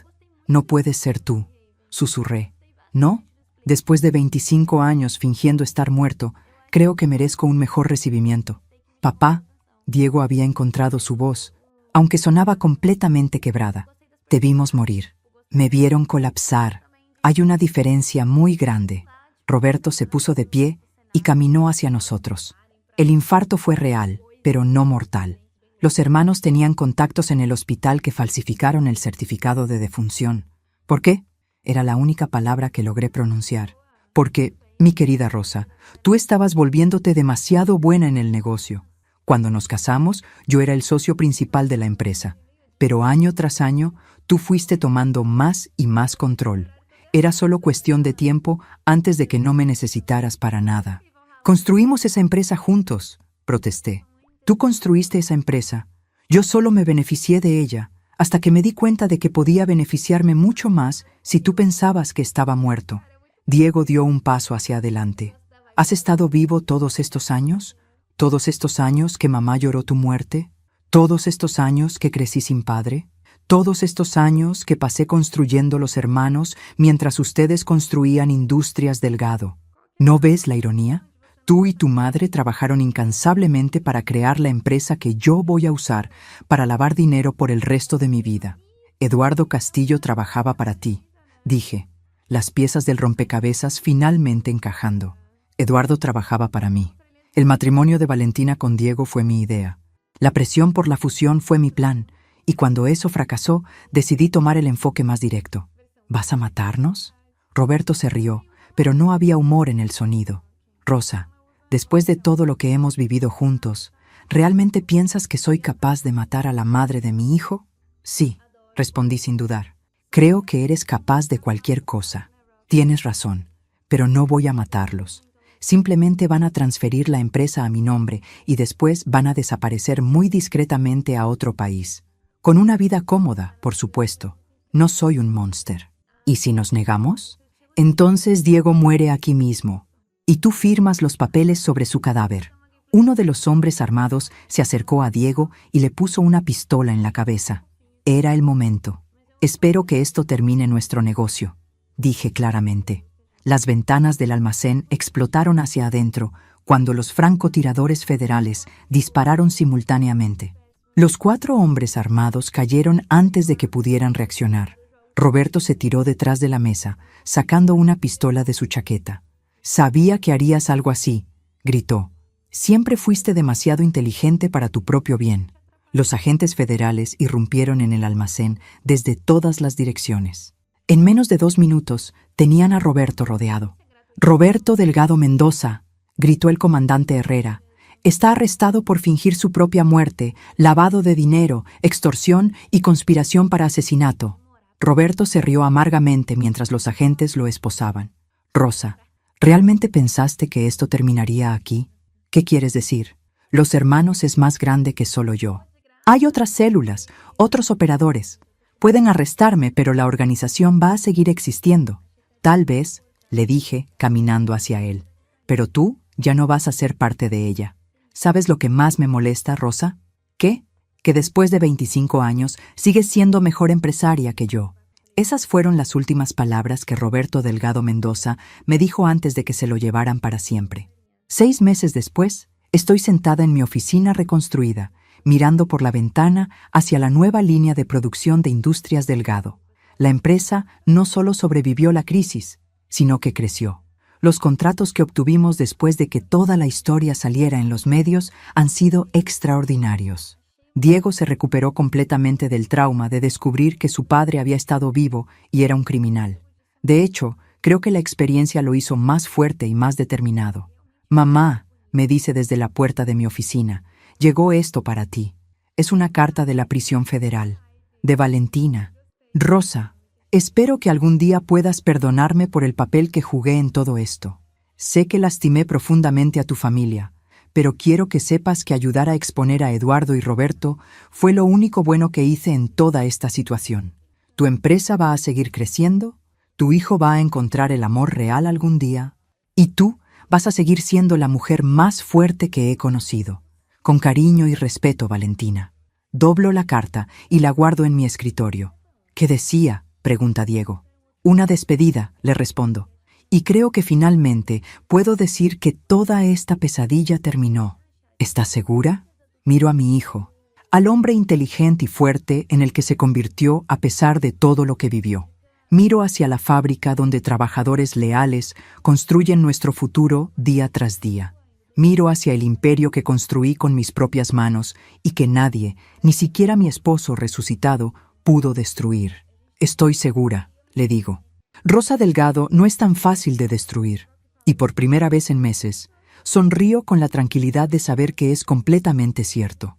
«No puedes ser tú», susurré. «¿No? Después de 25 años fingiendo estar muerto, creo que merezco un mejor recibimiento». «Papá», Diego había encontrado su voz, aunque sonaba completamente quebrada. «Te vimos morir. Me vieron colapsar. Hay una diferencia muy grande». Roberto se puso de pie y caminó hacia nosotros. El infarto fue real, pero no mortal. Los hermanos tenían contactos en el hospital que falsificaron el certificado de defunción. ¿Por qué? Era la única palabra que logré pronunciar. Porque, mi querida Rosa, tú estabas volviéndote demasiado buena en el negocio. Cuando nos casamos, yo era el socio principal de la empresa. Pero año tras año, tú fuiste tomando más y más control. Era solo cuestión de tiempo antes de que no me necesitaras para nada. «Construimos esa empresa juntos», protesté. «Tú construiste esa empresa. Yo solo me beneficié de ella, hasta que me di cuenta de que podía beneficiarme mucho más si tú pensabas que estaba muerto». Diego dio un paso hacia adelante. «¿Has estado vivo todos estos años? ¿Todos estos años que mamá lloró tu muerte? ¿Todos estos años que crecí sin padre? ¿Todos estos años que pasé construyendo los hermanos mientras ustedes construían Industrias Delgado? ¿No ves la ironía? Tú y tu madre trabajaron incansablemente para crear la empresa que yo voy a usar para lavar dinero por el resto de mi vida. Eduardo Castillo trabajaba para ti», dije, las piezas del rompecabezas finalmente encajando. Eduardo trabajaba para mí. El matrimonio de Valentina con Diego fue mi idea. La presión por la fusión fue mi plan, y cuando eso fracasó, decidí tomar el enfoque más directo. «¿Vas a matarnos?» Roberto se rió, pero no había humor en el sonido. «Rosa, después de todo lo que hemos vivido juntos, ¿realmente piensas que soy capaz de matar a la madre de mi hijo?» «Sí, respondí sin dudar. Creo que eres capaz de cualquier cosa. Tienes razón, pero no voy a matarlos. Simplemente van a transferir la empresa a mi nombre y después van a desaparecer muy discretamente a otro país. Con una vida cómoda, por supuesto. No soy un monster. ¿Y si nos negamos? Entonces Diego muere aquí mismo, y tú firmas los papeles sobre su cadáver. Uno de los hombres armados se acercó a Diego y le puso una pistola en la cabeza. Era el momento. Espero que esto termine nuestro negocio, dije claramente. Las ventanas del almacén explotaron hacia adentro cuando los francotiradores federales dispararon simultáneamente. Los 4 hombres armados cayeron antes de que pudieran reaccionar. Roberto se tiró detrás de la mesa, sacando una pistola de su chaqueta. «Sabía que harías algo así», gritó. «Siempre fuiste demasiado inteligente para tu propio bien». Los agentes federales irrumpieron en el almacén desde todas las direcciones. En menos de 2 minutos tenían a Roberto rodeado. «Roberto Delgado Mendoza», gritó el comandante Herrera, «está arrestado por fingir su propia muerte, lavado de dinero, extorsión y conspiración para asesinato». Roberto se rió amargamente mientras los agentes lo esposaban. «Rosa, ¿realmente pensaste que esto terminaría aquí? ¿Qué quieres decir? Los hermanos es más grande que solo yo. Hay otras células, otros operadores. Pueden arrestarme, pero la organización va a seguir existiendo. Tal vez», le dije, caminando hacia él, «pero tú ya no vas a ser parte de ella. ¿Sabes lo que más me molesta, Rosa? ¿Qué? Que después de 25 años sigues siendo mejor empresaria que yo». Esas fueron las últimas palabras que Roberto Delgado Mendoza me dijo antes de que se lo llevaran para siempre. 6 meses después, estoy sentada en mi oficina reconstruida, mirando por la ventana hacia la nueva línea de producción de Industrias Delgado. La empresa no solo sobrevivió la crisis, sino que creció. Los contratos que obtuvimos después de que toda la historia saliera en los medios han sido extraordinarios. Diego se recuperó completamente del trauma de descubrir que su padre había estado vivo y era un criminal. De hecho, creo que la experiencia lo hizo más fuerte y más determinado. «Mamá», me dice desde la puerta de mi oficina, «llegó esto para ti. Es una carta de la prisión federal, de Valentina. Rosa, espero que algún día puedas perdonarme por el papel que jugué en todo esto. Sé que lastimé profundamente a tu familia, pero quiero que sepas que ayudar a exponer a Eduardo y Roberto fue lo único bueno que hice en toda esta situación. Tu empresa va a seguir creciendo, tu hijo va a encontrar el amor real algún día, y tú vas a seguir siendo la mujer más fuerte que he conocido. Con cariño y respeto, Valentina». Doblo la carta y la guardo en mi escritorio. «¿Qué decía?», pregunta Diego. «Una despedida», le respondo. «Y creo que finalmente puedo decir que toda esta pesadilla terminó». «¿Estás segura?». Miro a mi hijo, al hombre inteligente y fuerte en el que se convirtió a pesar de todo lo que vivió. Miro hacia la fábrica donde trabajadores leales construyen nuestro futuro día tras día. Miro hacia el imperio que construí con mis propias manos y que nadie, ni siquiera mi esposo resucitado, pudo destruir. «Estoy segura», le digo. «Rosa Delgado no es tan fácil de destruir». Y por primera vez en meses, sonrío con la tranquilidad de saber que es completamente cierto.